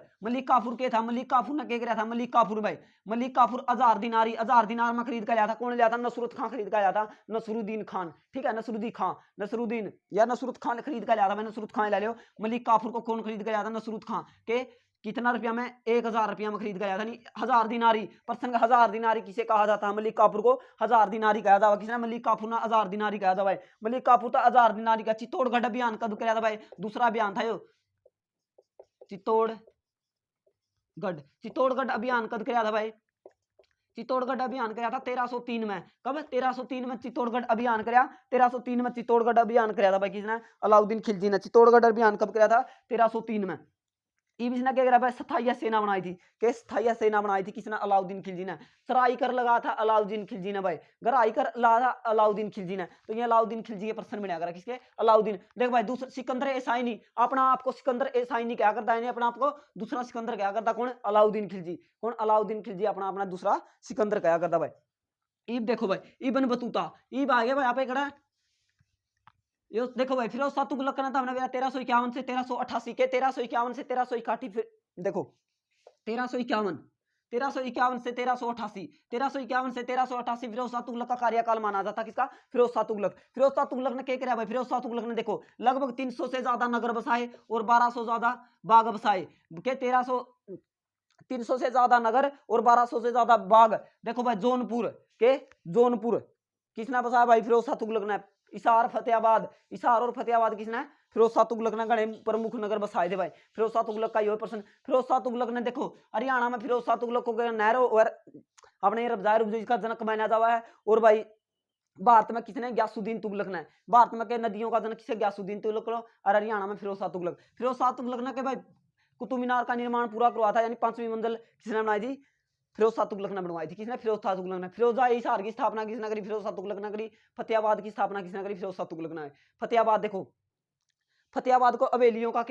के था मलिक काफूर ने क्या कराया था मलिक काफूर 1000 दिनार में खरीद कर लाया था कौन लिया था नसरुत खान खरीद कर लाया था नसरुद्दीन खान ठीक है नसरुद्दीन या नसरुत खान खरीद कर लाया था मैं नसरुत खान ले लो मलिक काफूर को कौन खरीद कर लाया था नसरुत खान के कितना रुपया में 1000 रुपया में खरीद गया था नहीं 1000 दिनारी पर्सन का 1000 दिनारी किसे कहा जाता है मलिक काफूर को 1000 दिनारी कहा था किसने मलिक काफूर ने 1000 दिनारी कहा था भाई मलिक काफूर तो 1000 दिनारी का चित्तौड़गढ़ अभियान कब कराया था भाई दूसरा अभियान था यो चित्तौड़गढ़ अभियान कब कराया था भाई चित्तौड़गढ़ अभियान कराया था 1303 में कब 1303 में चित्तौड़गढ़ अभियान कराया 1303 में चित्तौड़गढ़ अभियान कराया था भाई किसने अलाउद्दीन खिलजी ने चित्तौड़गढ़ अभियान कब कराया था 1303 में इसने क्या करा भाई स्थायी सेना बनाई थी किसने अलाउद्दीन खिलजी ने सराई कर लगा था अलाउद्दीन खिलजी ने भाई गराई कर लगा था अलाउद्दीन खिलजी ने तो ये अलाउद्दीन खिलजी के प्रश्न बना करा किसके अलाउद्दीन देख भाई दूसरा सिकंदर एसाई नहीं अपना आपको सिकंदर एसाई नहीं क्या करता है अपना आपको दूसरा सिकंदर क्या करता कौन अलाउद्दीन खिलजी अपना दूसरा सिकंदर क्या करता भाई ईब देखो भाई इब्न बतूता ईब आ गया भाई यहाँ पे खड़ा यो देखो भाई फिरोज शाह तुगलक का नाम 1351 से 1388 के 1351 से 1381 फिर देखो 1351 से 1388 फिरोज शाह तुगलक का कार्यकाल माना जाता किसका फिरोज शाह तुगलक ने क्या किया भाई फिरोज शाह तुगलक ने देखो लगभग 300 से ज्यादा नगर बसाए और 1200 ज्यादा बाग बसाए के 300 से ज्यादा नगर और 1200 से ज्यादा बाग देखो भाई जौनपुर किसने बसाया भाई फिरोज शाह तुगलक ने इसार और फतेहाबाद किसने फिरोज शाह तुगलक ने गणे प्रमुख नगर बसाए थे भाई फिरोज शाह तुगलक का यही पर्सन फिरोज शाह तुगलक ने देखो हरियाणा में फिरोज शाह तुगलक को नेहरू और अपने रब्जाई का जनक माना जाता है और भाई भारत में किसने गयासुद्दीन तुगलक ने भारत में के नदियों का जनक किसे गयासुद्दीन तुगलक और हरियाणा में फिरोज शाह तुगलक ने के भाई कुतुब मीनार का निर्माण पूरा करवा था यानी 5वीं मंजिल किसने बनाई थी फिरोज शाह तुगलक ने बनवाई थी। किसने? फिरोज शाह तुगलक ने। फिरोजा हिसार की स्थापना किसने करी? फिरोज शाह तुगलक ने करी। फतेहाबाद की स्थापना किसने करी? फिरोज शाह तुगलक ने। फतेहाबाद देखो, फतेहाबाद को हवेलियों का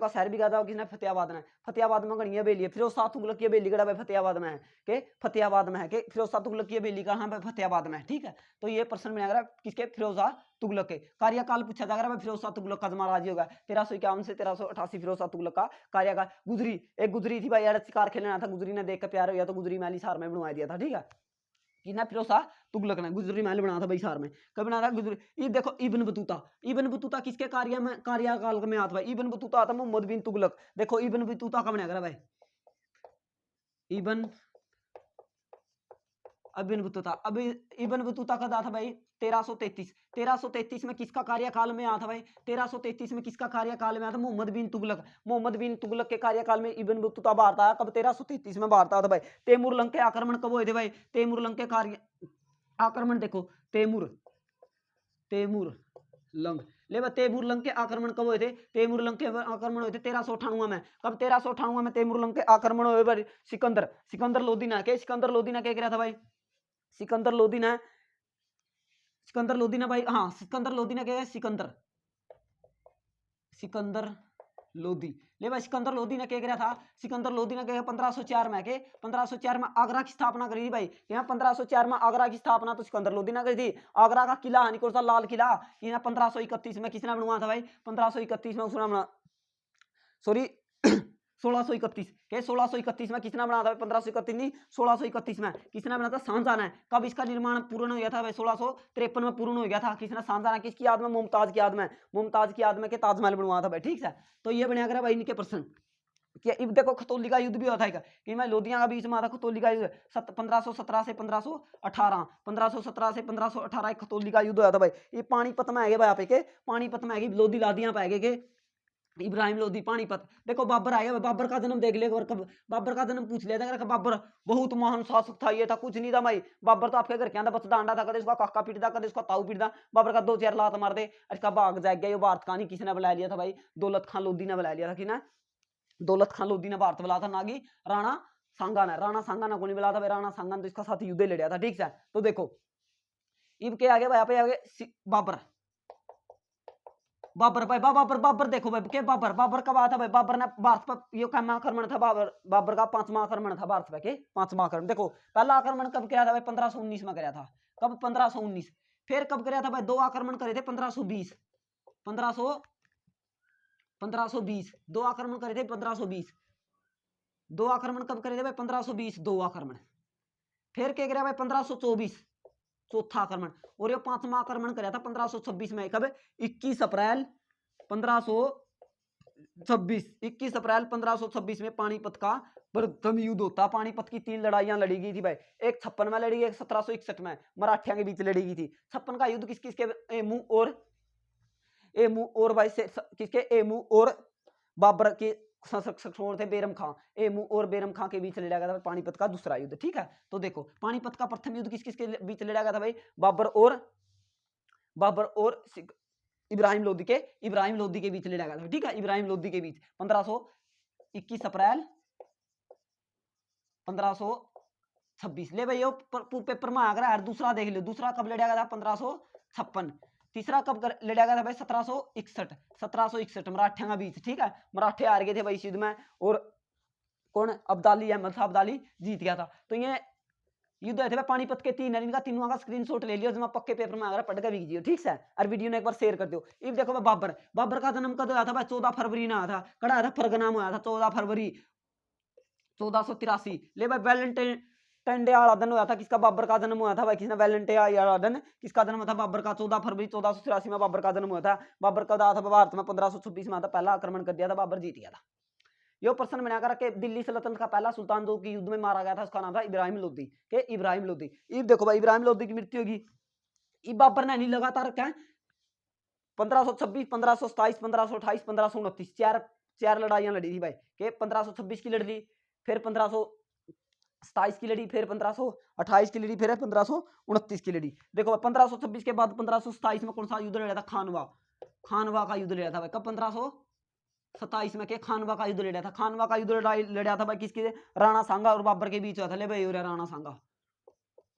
शहर भी कहता है किसने? फतेहाबाद ने। फतेहाबाद में गणी हवेली है। फिरोज शाह तुगलक की हवेली कड़ा फतेहाबाद में है के? फतेहाबाद में है के? फिरोज शाह तुगलक की हवेली कहाँ पे? फतेहाबाद में। ठीक है, तो ये प्रश्न बनेगा किसके? फिरोज शाह तुगलक के। कार्यकाल पूछा जाएगा फिरोज शाह तुगलक का जमाराजी होगा 1351 से 1388। फिरोज शाह तुगलक का कार्यकाल। गुजरी थी भाई यार, शिकार खेलने आया था, गुजरी ने देख कर प्यार हो गया तो गुजरी महल हिसार में बनवा दिया था। ठीक है, किसने? फिरोज शाह तुगलक ने गुजरी महल बनाया था भाई हिसार में। कब बनाया था? गुजरी। ये देखो इब्न बतूता किसके कार्यकाल में आता है? इब्न बतूता आता मोहम्मद बिन तुगलक। देखो इब्न बतूता का बनाया भाई, इब्न बतूता का था भाई 1333 में किसका कार्यकाल में आया था भाई? 1333 में किसका कार्यकाल में आया था? मोहम्मद बिन तुगलक के कार्यकाल में इब्न बतूता भारत आया। कब? 1333 में भारत आया था भाई। तैमूर लंग के आक्रमण कब हुए थे भाई? तैमूर लंग के कार्य आक्रमण देखो, तैमूर लंग ले भाई, तैमूर लंग के आक्रमण कब हुए थे? तैमूर लंग के आक्रमण हुए थे 1398 में। कब? 1398 में तैमूर लंग के आक्रमण हुए भाई। सिकंदर लोदी ने क्या किया था भाई? सिकंदर लोदी ने भाई, हाँ सिकंदर लोदी ने क्या? सिकंदर लोदी ले भाई, सिकंदर लोदी ने क्या किया था? सिकंदर लोदी ने क्या 1504 में 1504 में आगरा की स्थापना करी थी भाई। यहाँ 1504 में आगरा की स्थापना तो सिकंदर लोदी ने करी थी। आगरा का किला हानि कौन सा? लाल किला। यहाँ 1531 में किसने बनवाया था भाई? 1531 में उसने बना, सॉरी 1631 के 1631 में किसने बनाया था? 1531 नहीं, 1631 में किसने बनाया था? शाहजहां ने। कब इसका निर्माण पूर्ण हो गया था भाई? 1653 में पूर्ण हो गया था। किसने? शाहजहां ने। किसकी याद में? मुमताज की याद में के ताजमहल बनवाया था भाई। ठीक है, तो ये बना कर भाई इनके प्रश्न। कि अब देखो खतौली का युद्ध भी होता है कि मैं लोदियां का बीच में आता। खतौली का युद्ध 1517 से 1518 से 1518 खतौली का युद्ध हुआ था भाई। ये पानीपत में है भाई, यहाँ पे के पानीपत में है, लोधी लादियां पाएंगे के इब्राहिम लोधी पानीपत। देखो बाबर आएगा, बाबर का जन्म देख लेगा, कब बाबर का जन्म पूछ लिया था। बाबर बहुत महान शासक था, ये था कुछ नहीं था भाई। बाबर तो आपके घर के अंदर बचदा अंडा था, कदे इसका काका पीटदा, कदे इसका ताऊ पीटदा। बाबर का 2-4 लात मार दे, इसका भाग जाग गया। ये भारत का नहीं, किसने बुला लिया था भाई? दौलत खान लोधी ने बुला लिया था। किसने? दौलत खान लोधी ने भारत बुलाया था, ना कि राणा सांगा ने। राणा सांगा ने को नहीं बुलाया था भाई। राणा सांगा ने तो इसका साथ युद्ध लड़ा था। ठीक है, तो देखो इब के आगे भाई, यहाँ पे आगे बाबर भाई, बाबर देखो भाई के बाबर कब आया था भाई? बाबर ने भारत पर ये कैमा आक्रमण था? बाबर का 5वां आक्रमण था भारत पे के 5वां आक्रमण। देखो पहला आक्रमण कब किया था भाई? 1519 में किया था। कब? 1519। फिर कब किया था भाई? 2 आक्रमण करे थे 1520 2 आक्रमण करे थे 1520। 2 आक्रमण कब करे थे भाई? 1520 2 आक्रमण। फिर क्या करा भाई? 1524 चौथा आक्रमण। और ये 5वां आक्रमण कराया था 1526 में। कब? 21 अप्रैल 1526 में पानीपत का प्रथम युद्ध होता। पानीपत की 3 लड़ाइयां लड़ी गई थी भाई। एक 56 में लड़ी गई, एक 1761 में मराठियों के बीच लड़ी गई थी। 56 का युद्ध किस किसके? एमू और भाई से किसके? एमू और बाबर के थे बेरम खां। एमू और बेरम खां के बीच लड़ा गया था पानीपत का दूसरा युद्ध। ठीक है, तो देखो पानीपत का प्रथम युद्ध किस किसके बीच लड़ा गया था भाई? बाबर और इब्राहिम लोधी के बीच लड़ा गया था। ठीक है, इब्राहिम लोधी के बीच 21 अप्रैल 1526। ले भाई पेपर में आ गया यार। दूसरा देख लो, दूसरा कब लड़ा गया था? 1556। तीसरा कब लड़ा गया था भाई? 1761 मराठियों का बीच। ठीक है, मराठे हार गए थे भाई इस युद्ध में, और कौन? अब्दाली अहमद था, अब्दाली जीत गया था। तो ये युद्ध थे पानीपत के 3 है, इनका तीनों का स्क्रीनशॉट ले लियो, जब पक्के पेपर में आ गया पढ़ के लीजिए। ठीक है, और वीडियो ने एक बार शेयर कर दो। अब देखो बाबर का जन्म कब आया था भाई? 14 फरवरी में आया था। कड़ा आया था? फरगना में आया था 14 फरवरी 1483। ले भाई वैलेंटाइन डे वाला दिन हुआ था किसका? बाबर का जन्म हुआ था भाई। किसने? वैलेंटाइन वाला दिन किसका जन्म था? बाबर का 14 फरवरी 1483 में बाबर का जन्म हुआ था। बाबर का था भारत में 1526 में आता। पहला आक्रमण कर दिया था, बाबर जीत गया था। यो प्रश्न बनाकर के दिल्ली सल्तनत का पहला सुल्तान जो कि युद्ध में मारा गया था, उसका नाम था इब्राहिम लोधी के इब्राहिम लोधी। अब देखो भाई इब्राहिम लोधी की मृत्यु होगी। अब बाबर ने नहीं लगातार क्या 1526 1527 1528 1529 चार लड़ाइयां लड़ी थी भाई। के 1526 की लड़ ली, फिर 1527 की लड़ी, फिर 1528 की लड़ी, फिर 1529 की लड़ी। देखो 1526 के बाद 1527 में कौन सा युद्ध लड़ा था? खानवा का युद्ध लड़ा था भाई। कब? 27 में के खानवा का युद्ध लड़ा था। खानवा का युद्ध लड़ा था भाई किसके, राणा सांगा और बाबर के बीच हुआ था। ले भाई राणा सांगा,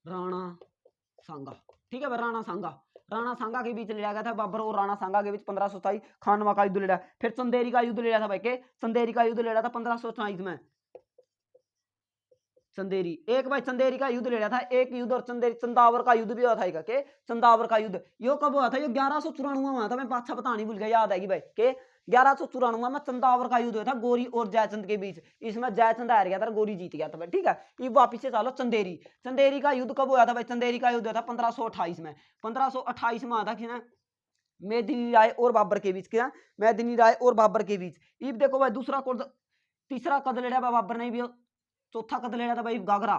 राणा सांगा, ठीक है भाई, राणा सांगा, राणा सांगा के बीच लड़ा गया था बाबर और राणा सांगा के बीच 1527 खानवा का युद्ध लड़ा। फिर चंदेरी का युद्ध लड़ा था भाई के, चंदेरी का युद्ध लड़ा था 1528 में। चंदेरी एक भाई, चंदेरी का युद्ध लड़ा था एक युद्ध, और चंदेरी चंदावर का युद्ध भी हुआ था के, चंदावर का युद्ध यो कब हुआ था, ये 1194 में हुआ था। मैं बादशाह बता नहीं भूल गया, याद आएगी भाई के 1194 में चंदावर का युद्ध हुआ था गोरी और जयचंद के बीच। इसमें जयचंद हार गया था, गोरी जीत गया था भाई, ठीक है। ये वापिस से चलो चंदेरी, चंदेरी का युद्ध कब हुआ था भाई, चंदेरी का युद्ध हुआ था 1528 में। 1528 में हुआ था किसने, मेदिनी राय और बाबर के बीच, क्या मेदिनी राय और बाबर के बीच। ये देखो भाई दूसरा कद, तीसरा कद लड़ा बाबर ने भी, चौथा कद लड़ा था भाई गागरा,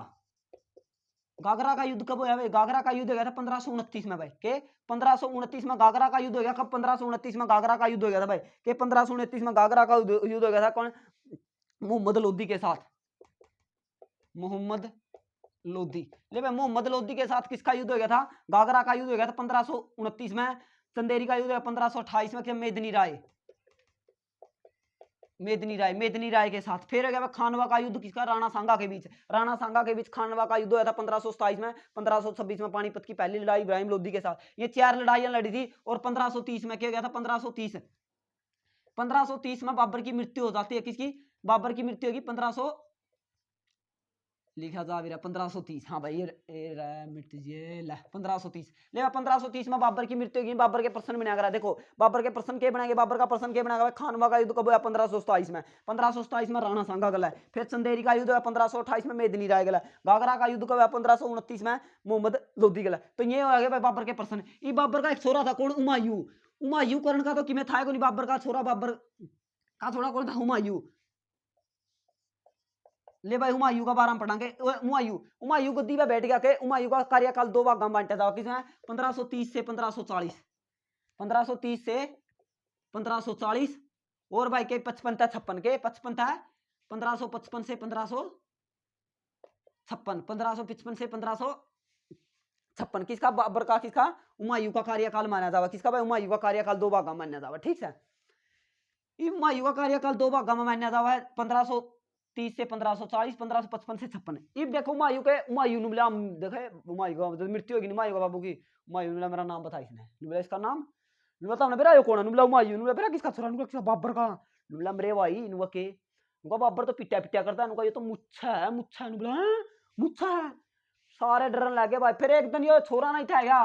गागरा का युद्ध कब हुआ भाई, गागरा का युद्ध हो गया था 1529 में भाई के, 1529 में गागरा का युद्ध हो गया। कब, 1529 में गागरा का युद्ध हो गया था भाई के, 1529 में गागरा का युद्ध हो गया था कौन, मोहम्मद लोधी के साथ, मोहम्मद लोधी। ले भाई मोहम्मद लोधी के साथ किसका युद्ध हो गया था, गागरा का युद्ध हो गया था 1529 में। चंदेरी का युद्ध 1528 में, मेदिनी राय, मेदिनी राय, मेदिनी राय के साथ। फिर हो गया खानवा का युद्ध किसका, राणा सांगा के बीच, राणा सांगा के बीच खानवा का युद्ध हुआ था 1527 में। 1526 में पानीपत की पहली लड़ाई इब्राहिम लोधी के साथ। ये 4 लड़ाइयां लड़ी थी। और 1530 में क्या गया था, 1530 में बाबर की मृत्यु हो जाती है। किसकी, बाबर की मृत्यु होगी 1500 लिखा जा रहा 1530, हाँ भाई ये मिट ये 1530 ले 1530 में बाबर की मृत्यु होगी। बाबर के प्रश्न बनाया करा, देखो बाबर के प्रश्न के बनाएंगे, बाबर का प्रश्न के बनाएगा। खानवा का युद्ध कब हुआ, 1527 में। 1527 में राणा सांगा गला है। फिर चंदेरी का युद्ध हुआ 1528 में, मेदिनी राय गला। गागरा का युद्ध कब हुआ, 1529 में, मोहम्मद लोधी गला। तो ये हो गया भाई बाबर के प्रश्न। ये बाबर का एक छोरा था कौन, हुमायूं। हुमायूं करण का तो किमें था नहीं, बाबर का छोरा, बाबर का छोरा कौन था, हुमायूं। ले भाई हुमायूं का बारे में पढ़ांगे। हुमायूं, हुमायूं गद्दी पे बैठ गया के, हुमायूं का कार्यकाल 2 भाग में बांटा था। किसमें, 1530 से 1540, 1530 से 1540, और भाई के 55 था 56 के, 55 था 1555 से 1556, 1555 से 1556 किसका, बाबर का, किसका, हुमायूं का कार्यकाल माना जावा। किसका भाई, हुमायूं का कार्यकाल 2 भाग में माना जावा, ठीक है। हुमायूं का कार्यकाल 2 भाग में माना जावा है, 1530 से 1540, 1555 से 56। अब देखो हुमायूं के, हुमायूं ने बोला देखे हुमायूं का मृत्यु होगी हुमायूं का बाबू की, हुमायूं ने मेरा नाम बताया, इसने बोला इसका नाम बताओ ना बेरा, ये कौन है, बोला हुमायूं ने बोला किसका छोरा, किसका, बाबर का। बोला मेरे भाई इनका के, उनका बाबर तो पिट्या पिट्या करता है, उनका ये तो मुच्छा है, मुच्छा है। बोला मुच्छा है, सारे डरन लगे भाई। फिर एक दिन ये छोरा नहीं था क्या,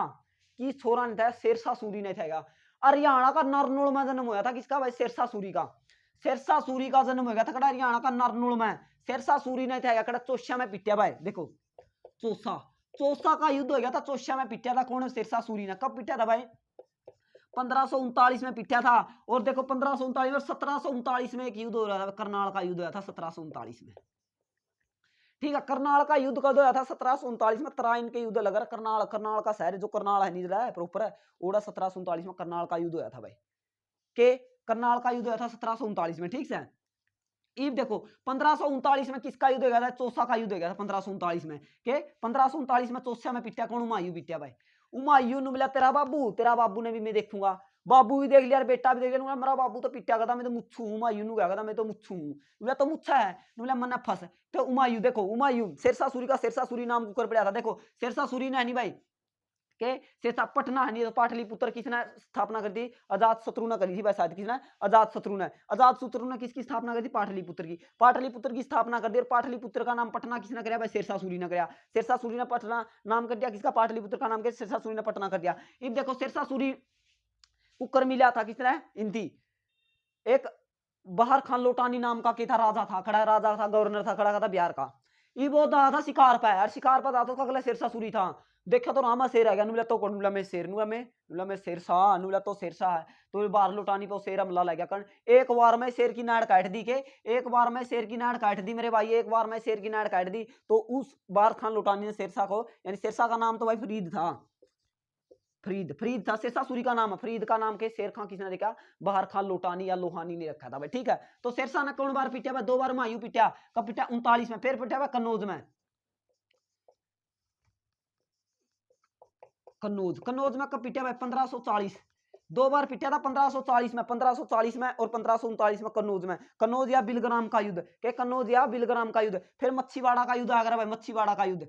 कि छोरा नहीं था, शेरशाह सूरी नहीं था क्या। हरियाणा का नरनौल में जन्म हुआ था किसका भाई, शेरशाह सूरी का। शेरशाह सूरी का जन्म हो गया था कड़ा हरियाणा का नरनौल में। शेरशाह सूरी नहीं था कड़ा चौसा में पिटिया भाई, देखो चौसा, चौसा का युद्ध हो गया था, चौसा में पिटिया था कौन, शेरशाह सूरी ने। कब पिटिया था भाई, 1539 में पिटिया था। और देखो 1539 और 1739 में एक युद्ध हो रहा था, करनाल का युद्ध हुआ था 1739 में, ठीक है। करनाल का युद्ध कब हुआ था, 1739 में। तराइन के युद्ध लगा, करनाल, करनाल का शहर जो करनाल है नहीं है प्रॉपर है, ओड़ा 1739 में करनाल का युद्ध हुआ था भाई के, करनाल का युद्ध हुआ था 1739 में, ठीक है। अब देखो 1539 में किसका युद्ध हो गया था, चौसा का युद्ध हो गया था 1539 में के, 1539 में चौसा में पिटिया कौन, हुमायूं पिटिया भाई। हुमायूं ने बोला तेरा बाबू ने भी मैं देखूंगा, बाबू भी देख लिया, बेटा भी देख लिया, मेरा बाबू तो पिटिया करता, मैं तो मुच्छू हूं। हुमायूं ने कहा मैं तो मुच्छू हूं, बोला तो मुच्छा है, बोला मन फंस। तो हुमायूं देखो, हुमायूं शेरशाह सूरी का शेरशाह सूरी नाम ऊपर पड़ा था। देखो शेरशाह सूरी ने नहीं भाई के, शेरशाह पटना है नहीं तो पाटलिपुत्र किसने स्थापना कर दी, अजात शत्रु ने करी थी भाई, शायद किसने, अजात शत्रु ने। अजात शत्रु ने किसकी स्थापना कर दी, पाटलिपुत्र की, पाटलिपुत्र की स्थापना कर दी। और पाटलिपुत्र का नाम पटना किसने कराया भाई, शेरशाह सूरी ने कराया। शेरशाह सूरी ने पटना नाम कर दिया किसका, पाटलिपुत्र का नाम कर शेरशाह सूरी ने पटना कर दिया। अब देखो शेरशाह सूरी कुकर मिला था किसने, इंती एक बहार खान लोटानी नाम का था, राजा था, खड़ा राजा था, गवर्नर था, खड़ा था बिहार का। ये वो था शिकार पर यार, शिकार पर था तो अगला शेरशाह सूरी था। देखा तो रामा शेर आ गया, नुला तो कौन, नुला में शेर, नुला में शेरशाह, नुला तो शेरशाह है। तो बार लुटानी पर शेर हमला लग गया करण, एक बार में शेर की नाड़ काट दी के, एक बार में शेर की नाड़ काट दी मेरे भाई, एक बार में शेर की नाड़ काट दी। तो उस बार खान लुटानी ने शेरशाह को, यानी शेरशाह का नाम तो भाई फरीद था, फरीद, फरीद था शेरशाह सूरी का नाम। फरीद का नाम के शेर खान किसने देखा, बहार खान लोटानी या लोहानी ने रखा था भाई, ठीक है। तो शेरशाह ने कौन बार पिटिया भाई, 2 बार हुमायूं पिटिया। कब पिटिया, 39 में। फिर पिटिया भाई कन्नौज में, कन्नौज, कन्नौज में कब पिटिया भाई, 1540, दो बार पिटा था 1540 में और 1539 में कन्नौज में, कन्नौज या बिलग्राम का युद्ध, के कन्नौज या बिलग्राम का युद्ध। फिर मच्छीवाड़ा का युद्ध आ गया भाई, मच्छीवाड़ा का युद्ध,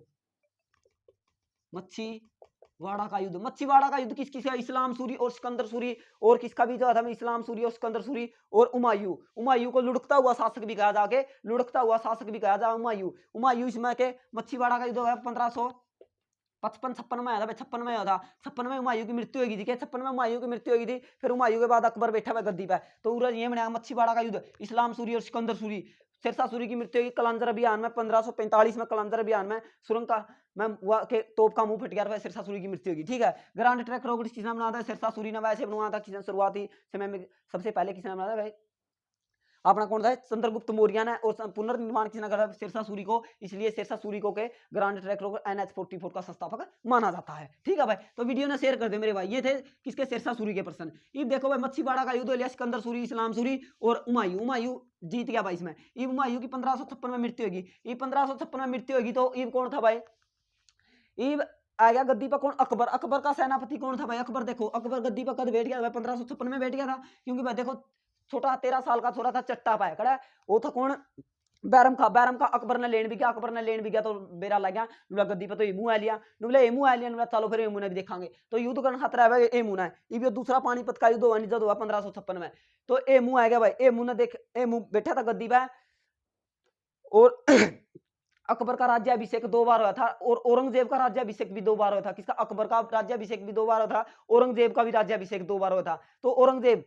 मच्छीवाड़ा का युद्ध। मच्छीवाड़ा का युद्ध किस किस, इस्लाम सूरी और सिकंदर सूरी, और किसका भी जो था, इस्लाम सूरी और सिकंदर सूरी और हुमायूं। हुमायूं को लुढ़कता हुआ शासक भी कहा जाके, लुढ़कता हुआ शासक भी कहा जा हुमायूं। हुमायूं इसमें के मच्छीवाड़ा का युद्ध है 1555-56 में आया था, 56 में आया था, 56 में हुमायूं की मृत्यु होगी थी, 56 में हुमायूं की मृत्यु होगी थी। फिर हुमायूं के बाद अकबर बैठा हुआ गद्दी पे, तो उधर ये बना मच्छीवाड़ा का युद्ध, इस्लाम सूरी और सिकंदर सूरी। शेरशाह सूरी की मृत्यु होगी कलंदर अभियान में 1545 में, कलंदर अभियान में सुरंग का में के तोप का मुंह फट गया था, शेरशाह सूरी की मृत्यु होगी। ठीक है, ग्रांड ट्रैक रोड किसने बनाया था, शेरशाह सूरी ने वैसे बनवाया था। किसने शुरुआती समय में सबसे पहले किसने बनाया था भाई, अपना कौन सा है, चंद्रगुप्त मौर्य ने। और पुनर्निर्माण किसने करा, शेरशाह सूरी को, इसलिए शेरशाह सूरी को के ग्रांड ट्रैक रोड NH-44 का संस्थापक माना जाता है। ठीक है भाई, तो वीडियो ने शेयर कर दे मेरे भाई, ये थे किसके, शेरशाह सूरी के प्रश्न। ये देखो भाई, मच्छीवाड़ा का युद्ध लिया सिकंदर सूरी, इस्लाम सूरी और हुमायूं। हुमायूं जीत गया भाई इसमें। ये हुमायूं की 1556 में मृत्यु होगी, ये 1556 में मृत्यु होगी। तो ये कौन था भाई, ये आ गया गद्दी पर कौन, अकबर। अकबर का सेनापति कौन था भाई, अकबर। देखो अकबर गद्दी पर कद बैठ गया भाई, 1556 में बैठ गया था, क्योंकि भाई देखो छोटा 13 साल का छोरा था, चट्टा पाया खड़ा है, वो था कौन, बैरम का। बैरम का अकबर ने लेन भी किया, अकबर ने लेन भी किया, तो बेरा लग गया नुला गद्दी पे। तो एमू आ लिया, नुला एमू आ लिया, नुला चलो फिर एमू ने भी देखांगे। तो युद्ध करना खतरा है भाई, एमू ने। ये भी दूसरा पानीपत का युद्ध हुआ, जब हुआ 1556 में। तो एमू आ गया भाई, एमू ने देख, एमू बैठा था गद्दी पे। और अकबर का राज्याभिषेक 2 बार हुआ था, और औरंगजेब का राज्याभिषेक भी 2 बार हुआ था। किसका, अकबर का राज्याभिषेक भी 2 बार हुआ था, औरंगजेब का भी राज्याभिषेक 2 बार हुआ था। तो औरंगजेब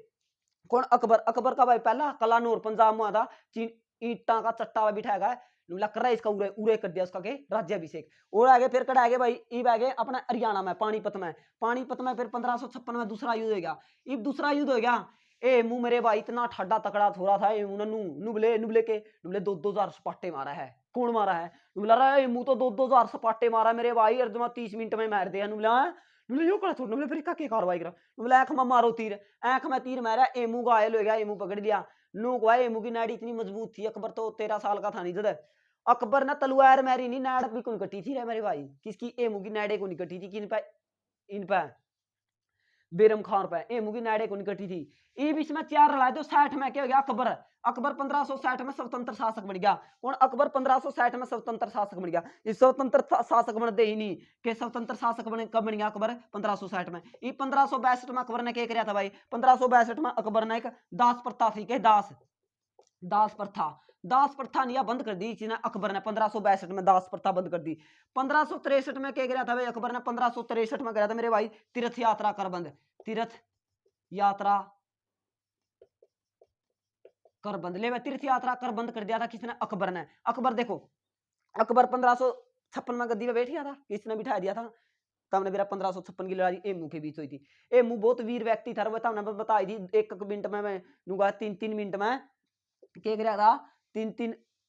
कौन, अकबर। अकबर का भाई पहला कलानौर पंजाब में हुआ था, ईंटा का चट्टा बिठाया गया, कर रहा है इसका, उरे उरे कर दिया उसका के राज्याभिषेक। और आगे फिर कड़ा आगे भाई, इब आगे अपना हरियाणा में पानीपत में, पानीपत में फिर 1556 में दूसरा युद्ध हो गया। इब दूसरा युद्ध हो गया, ए मु मेरे भाई इतना ठड्डा तकड़ा थोड़ा था, नुबले नुबले के नुबले 2-2 हजार सपाटे मारा है। कौन मारा है, नुबला रहा है मुंह, तो 2-2 हजार सपाटे मारा मेरे भाई, अर्जमा 30 मिनट में मार दिया नुबला। नुबले यो करा छोड़, नुबले फिर क्या कार्रवाई करा, नुबले आंख में मारो तीर, आंख में तीर मारा, एमू घायल हो गया, एमू पकड़ लिया। नो को एमू की नाड़ी इतनी मजबूत थी, अकबर तो 13 साल का था नहीं जद अकबर ने तलवार मारी नहीं, नाड़ भी कौन कटी थी रे मेरे भाई, किसकी, एमू की नाड़े को नहीं कटी थी, किन पे, इन पे बेरम खान पे, एमू की नाड़े को नहीं कटी थी। ये बीच में 4 रला दो 60 में क्या हो गया, अकबर। अकबर 1560 में स्वतंत्र शासक बन गया। कौन, अकबर 1560 में स्वतंत्र शासक बन गया। इस स्वतंत्र शासक बनते ही नहीं कि स्वतंत्र शासक बने, कब बन गया अकबर, 1560 में। ये 1562 में अकबर ने क्या किया था भाई, 1562 में अकबर ने एक दास प्रथा थी, के दास प्रथा, दास प्रथा निया बंद कर दी जिन्हें अकबर ने 1562 में दास प्रथा बंद कर दी। 1563 में क्या किया था भाई अकबर ने, 1563 में करा था मेरे भाई तीर्थ यात्रा कर बंद, तीर्थ यात्रा कर बंद, ले तीर्थ यात्रा कर बंद कर दिया था किसने, अकबर ने। अकबर देखो, अकबर 1556 में गद्दी पे बैठ गया था, किसने बिठा दिया था, तब ने मेरा 1556 की लड़ाई एमू के बीच हुई थी। एमू बहुत वीर व्यक्ति था, तब बताई थी, 1 मिनट में मैं 3-3 मिनट में क्या कर था,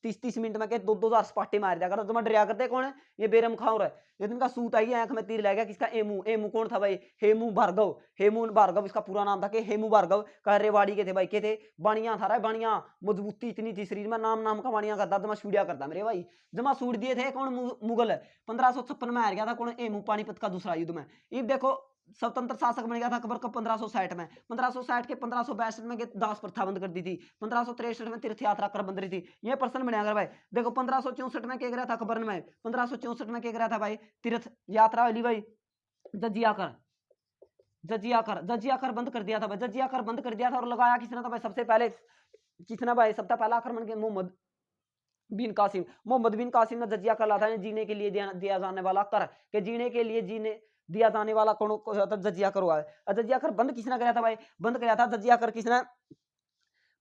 30 मिनट में 2-2 हजार सपाटे मार दिया कर। तुम डरिया करते कौन है, ये बेरम खाओ रहा है, ये इनका सूत आई आंख में तीर लग गया, किसका, एमू। एमू कौन था भाई, हेमू भार्गव, हेमू भार्गव इसका पूरा नाम था, कि हेमू भार्गव का रेवाड़ी के थे भाई, के थे बाणिया था, बाणिया मजबूती इतनी थी शरीर में, नाम का बाणिया करता, जमा सूड़िया करता मेरे भाई, जमा सूड़ दिए थे कौन, मुगल। 1556 में हार गया था कौन, एमू, पानीपत का दूसरा युद्ध में। ये देखो स्वतंत्र शासक बन गया था अकबर को 1560 में, 1560 के 1562 में दास प्रथा बंद कर दी थी, 1563 में तीर्थ यात्रा कर बंद रही थी। ये प्रश्न बने अगर भाई देखो 1564 में क्या करा था अकबर ने, 1564 में क्या करा था भाई, तीर्थ यात्रा वाली भाई जजिया कर बंद कर दिया था भाई, जजिया कर बंद कर दिया था। और लगाया किसने था भाई, सबसे पहले किसने भाई, सबसे पहला आक्रमण के मोहम्मद बिन कासिम ने जजिया कर लाया था, जीने के लिए दिया जाने वाला कर, के जीने के लिए दिया जाने वाला कौन जजिया कर हुआ है। जजिया कर बंद किसने कराया था भाई, बंद कराया था जजिया कर किसने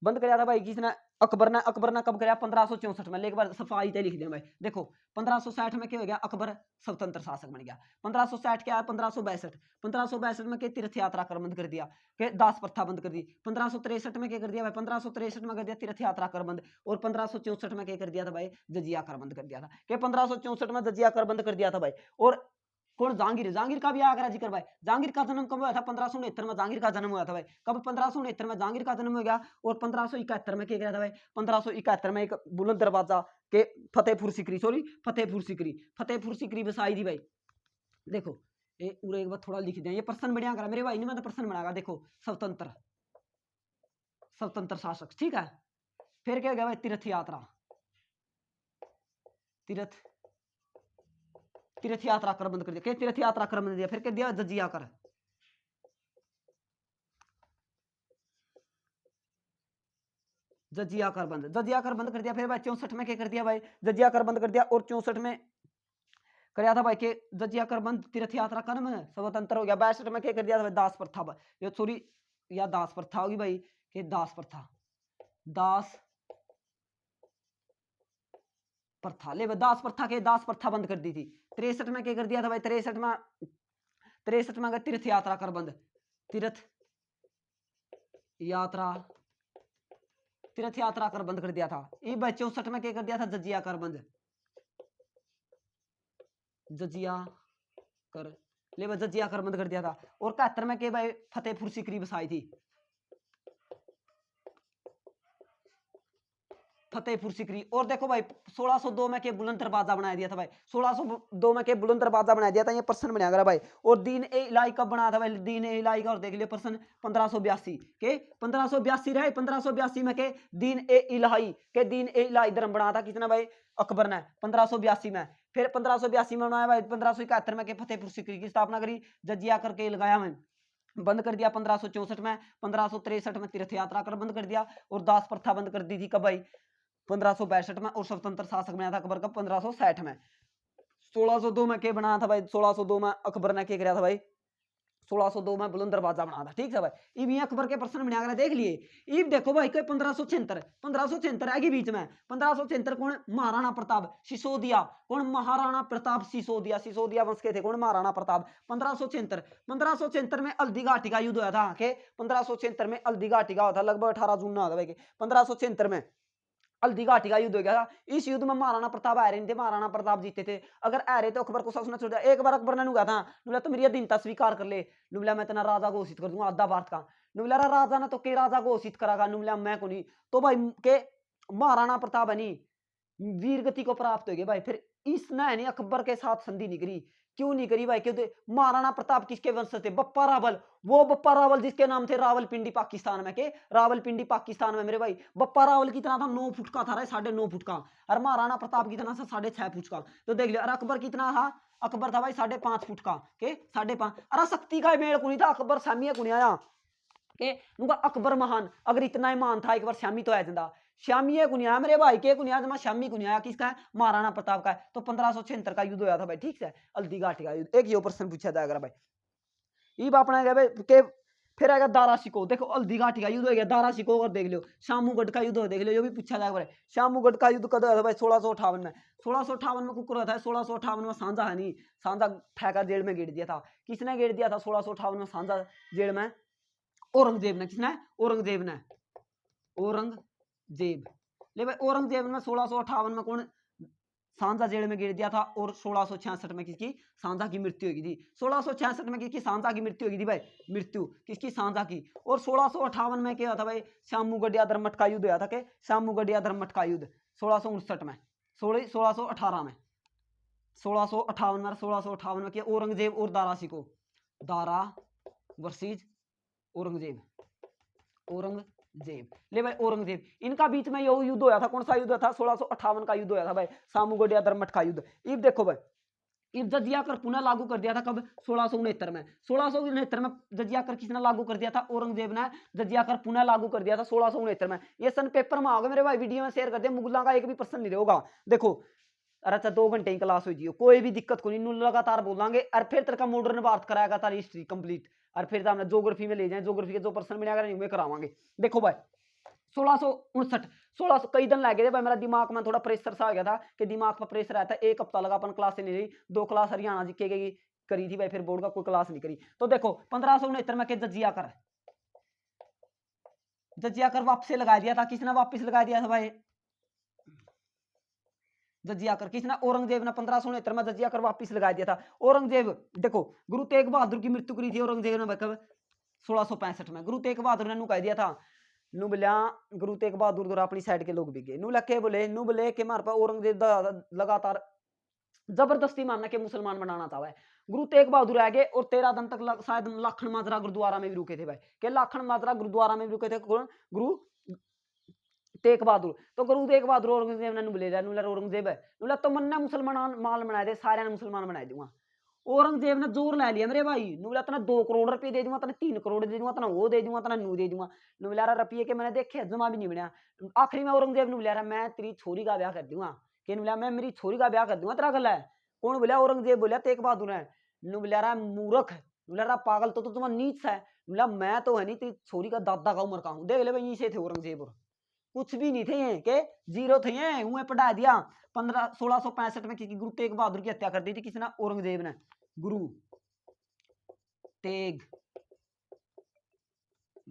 बंद कराया था भाई, किसने, अकबर ने। अकबर ने कब कराया, 1564 में। लेकिन बार सफाई लिख दिया भाई, देखो 1560 में क्या हो गया, अकबर स्वतंत्र शासक बन गया। 1560 क्या है, 1562 में क्या, तीर्थ यात्रा कर बंद कर दिया, के दास प्रथा बंद कर दी। 1563 में क्या कर दिया भाई, 1563 में कर दिया तीर्थ यात्रा कर बंद। और 1564 में क्या कर दिया था भाई, जजिया कर बंद कर दिया था, कि 1564 में जजिया कर बंद कर दिया था भाई। और कौन, जहांगीर का भी आगरा जिक्र भाई, जहांगीर का जन्म कब हुआ था, 1569 में जहांगीर का जन्म हुआ था भाई, कब, 1569 में जहांगीर का जन्म हो गया। और 1571 में क्या किया था भाई, 1571 में एक बुलंद दरवाजा के फतेहपुर सीकरी बसाई थी भाई। देखो ये पूरे एक बार थोड़ा लिख दें, ये प्रश्न बढ़िया करा मेरे भाई ने, मैं तो प्रश्न बनाएगा। देखो स्वतंत्र, स्वतंत्र शासक, ठीक है। फिर क्या गया भाई, तीर्थ यात्रा, तीर्थ, तीर्थ यात्रा कर बंद कर दिया, तीर्थ यात्रा कर बंद दिया। फिर क्या दिया, जजिया कर, जजिया कर बंद, जजिया कर बंद कर दिया। फिर भाई 64 में क्या कर दिया भाई, जजिया कर बंद कर दिया। और 64 में कराया था भाई के जजिया कर बंद, तीर्थ यात्रा कर में स्वतंत्र हो गया। 62 में क्या कर दिया था भाई, दास प्रथा, ये सॉरी या दास प्रथा होगी भाई, कि दास प्रथा, दास प्रथा, ले दास प्रथा के, दास प्रथा बंद कर दी थी। 63 में क्या कर दिया था भाई, 63 में, 63 में अगर तीर्थ यात्रा कर बंद, तीर्थ यात्रा, तीर्थ यात्रा कर बंद कर दिया था। ये भाई 64 में क्या कर दिया था, जजिया कर बंद, जजिया कर, ले भाई जजिया कर बंद कर दिया था। और 71 में के भाई फतेहपुर सीकरी बसाई थी, फतेहपुर सीकरी। और देखो भाई 1602 में के बुलंद दरवाजा बनाया दिया था भाई, 1602 में के बुलंद दरवाजा बनाया दिया था, ये प्रश्न बनाया गया भाई। और दीन ए इलाही कब बना था भाई, दीन ए इलाही का और देख लियो प्रश्न 1582 के, 1582 रहे, 1582 में के दीन ए इलाही के, दीन ए इलाही धर्म बना था किसने भाई, अकबर ने 1582 में। फिर 1582 में बनाया भाई, 1571 में के फतेहपुर सीकरी की स्थापना करी, जजिया करके लगाया मैं, बंद कर दिया 1564 में। 1563 में तीर्थ यात्रा कर बंद कर दिया। और दास प्रथा बंद कर दी थी कब भाई, 1562 में। और स्वतंत्र शासक बनाया था अकबर का 1560 में। 1602 में क्या बनाया था भाई, 1602 में अकबर ने क्या किया था भाई, 1602 में बुलंद दरवाजा बना था, ठीक है भाई। इब अकबर के प्रश्न बना कर देख लिए। इब देखो भाई कोई 1576, 1576 आगे बीच में, 1576 कौन, महाराणा प्रताप सिसोदिया, कौन, महाराणा प्रताप सिसोदिया, सिसोदिया वंश के थे कौन, महाराणा प्रताप। 1576, 1576 में हल्दी घाटी का युद्ध हुआ था के, 1576 में हल्दी घाटी का हुआ था, लगभग 18 जून ना हुआ था भाई, 1576 में हल्दी घाटी का युद्ध हो गया था। इस युद्ध में महाराणा प्रताप आ रहे थे, महाराणा प्रताप जीते थे। अगर आ रहे तो अकबर को शासन छोड़ दिया। एक बार अकबर ने कहा था, नुबला तो मेरी अधीनता स्वीकार कर ले, नुबला मैं तेना राजा घोषित कर दूंगा आधा भारत का। नुबला राजा ने तो के राजा घोषित करागा, नुबला मैं को नहीं। तो भाई के महाराणा प्रताप है वीर गति को प्राप्त हो गए भाई। फिर इसने अकबर के साथ संधि नहीं करी। क्यों नहीं करी भाई, क्योंकि महाराणा प्रताप किसके वंश थे, बप्पा रावल। वो बप्पा रावल जिसके नाम थे रावलपिंडी, पाकिस्तान में के, रावलपिंडी पाकिस्तान में मेरे भाई। बप्पा रावल कितना था, 9 फुट का था, 9.5 फुट का। और महाराणा प्रताप कितना था, 6.5 फुट का। तो देख लिया। और अकबर कितना था, अकबर था भाई 5.5 फुट का के, 5.5। अरे शक्ति का मेल को नहीं था, अकबर सामिया को नहीं आया के, अकबर महान अगर इतना ही महान था, एक बार श्यामी तो आया जिंदा, श्यामी को नहीं आया मेरे भाई के, को नहीं आया, श्यामी को नहीं आया। किसका है, महाराणा प्रताप का है। तो 1576 का युद्ध होया था भाई, ठीक है, हल्दी घाटी का युद्ध। एक ये प्रश्न पूछा जाएगा भाई। ये अपना गया भाई के, फिर आएगा दारा शिकोह। देखो हल्दी घाटी का युद्ध हो गया, दारा शिकोह और देख लो, शामूगढ़ का युद्ध हो देख लो, ये भी पूछा जाएगा भाई। शामूगढ़ का युद्ध कद था भाई, 1658 में। 1658 में कुकर था, 1658 में सांझा है नहीं, सांझा ठेका जेल में गिर दिया था। किसने गिर दिया था 1658 में सांझा जेल में, औरंगजेब ने। किसने, औरंगजेब ने, औरंगजेब। ले भाई औरंगजेब ने 1658 में कौन सांझा जेल में गिर दिया था। और 1666 में किसकी, सांझा की मृत्यु होगी थी। 1666 में किसकी, सांझा की मृत्यु होगी थी भाई, मृत्यु किसकी, सांझा की। और 1658 में क्या था भाई, शामूगढ़िया धर्मठ का युद्ध हुआ था के, शामूगढ़िया धर्मठ का युद्ध 1659 में, 1618 में, 1658 में, 1658 में किया औरंगजेब और दारा शिकोह, दारा वर्सेस औरंगजेब, औरंगजेब। ले भाई औरंगजेब, इनका बीच में यह युद्ध होया था। कौन सा युद्ध था, 1658 का युद्ध होया था भाई, शामूगढ़िया धर्मठ का युद्ध। इब देखो भाई, इब जजिया कर पुनः लागू कर दिया था कब, 1669 में। 1669 में जजिया कर किसने लागू कर दिया था, औरंगजेब ने जजिया कर पुनः लागू कर दिया था 1669 में। ये सन पेपर में आओगे मेरे भाई, वीडियो में शेयर कर दिया, मुगलों का एक भी प्रश्न नहीं रहेगा। देखो अरे अच्छा 2 घंटे की क्लास हुई, कोई भी दिक्कत को नहीं, लगातार बोलेंगे। और फिर तेरे का मॉडर्न भारत कराएगा तारी हिस्ट्री कंप्लीट। और फिर हमने ज्योग्राफी में ले जाए, ज्योग्राफी के जो प्रश्न बनेगा नहीं में करावांगे। देखो भाई 1659, 1600 कई दिन लगे थे भाई, मेरा दिमाग में थोड़ा प्रेशर सा आ गया था कि दिमाग पर प्रेशर आया था। एक हफ्ता लगा, अपन क्लास नहीं रही, 2 क्लास हरियाणा जी के करी थी भाई, फिर बोर्ड का कोई क्लास नहीं करी। तो देखो 1569 में के जजिया कर वापस लगा दिया था। किसने वापस लगा दिया था भाई, जजिया कर। किसने, औरंगजेब ने 1569 में जजिया कर वापस लगा दिया था। औरंगजेब देखो, गुरु तेग बहादुर की मृत्यु करी थी औरंगजेब ने कब, 1665 में। गुरु तेग बहादुर ने कह दिया था, नुबल्या गुरु तेग बहादुर द्वारा अपनी साइड के लोग भी गए, नुबला के बोले, नुबले के मार पर औरंगजेब लगातार जबरदस्ती मानना के मुसलमान बनाना चाहा है। गुरु तेग बहादुर आ गए और 13 दिन तक शायद लाखन माजरा गुरुद्वारा में भी रुके थे भाई, के लाखन माजरा गुरुद्वारा में भी रुके थे कौन? गुरु तेग बहादुर। तो गुरु तेग बहादुर औरंगजेब ने बोले औरंगजेब है नुला तो मन्ना मुसलमान माल बनाए दे, सारे ने मुसलमान बनाए दूंगा। औरंगजेब ने जोर ला लिया मेरे भाई, नुला तना 2 करोड़ रुपए दे दूंगा, तना 3 करोड़ दे दूंगा, तना वो दे दूंगा, तना नू दे दूंगा। नुला रुपये के मैंने देखे जमा भी नहीं बनया। आखिरी में औरंगजेब ने बोला मैं तेरी छोरी का ब्याह कर दूंगा, के बोला मैं मेरी छोरी का ब्याह कर दूंगा, तेरा गला है। कौन बोला? औरंगजेब बोला तेग बहादुर है। बोला मूर्ख, बोला पागल, तो तुम्हारा नीच है। बोला मैं तो है नहीं तेरी छोरी का दादा का उम्र का हूं। देख ले भाई, से थे औरंगजेब, कुछ भी नहीं थे ये के जीरो थे ये, उन्हें पढ़ा दिया। 1665 में किसी गुरु तेग बहादुर की हत्या कर दी थी किसने? औरंगजेब ने। गुरु तेग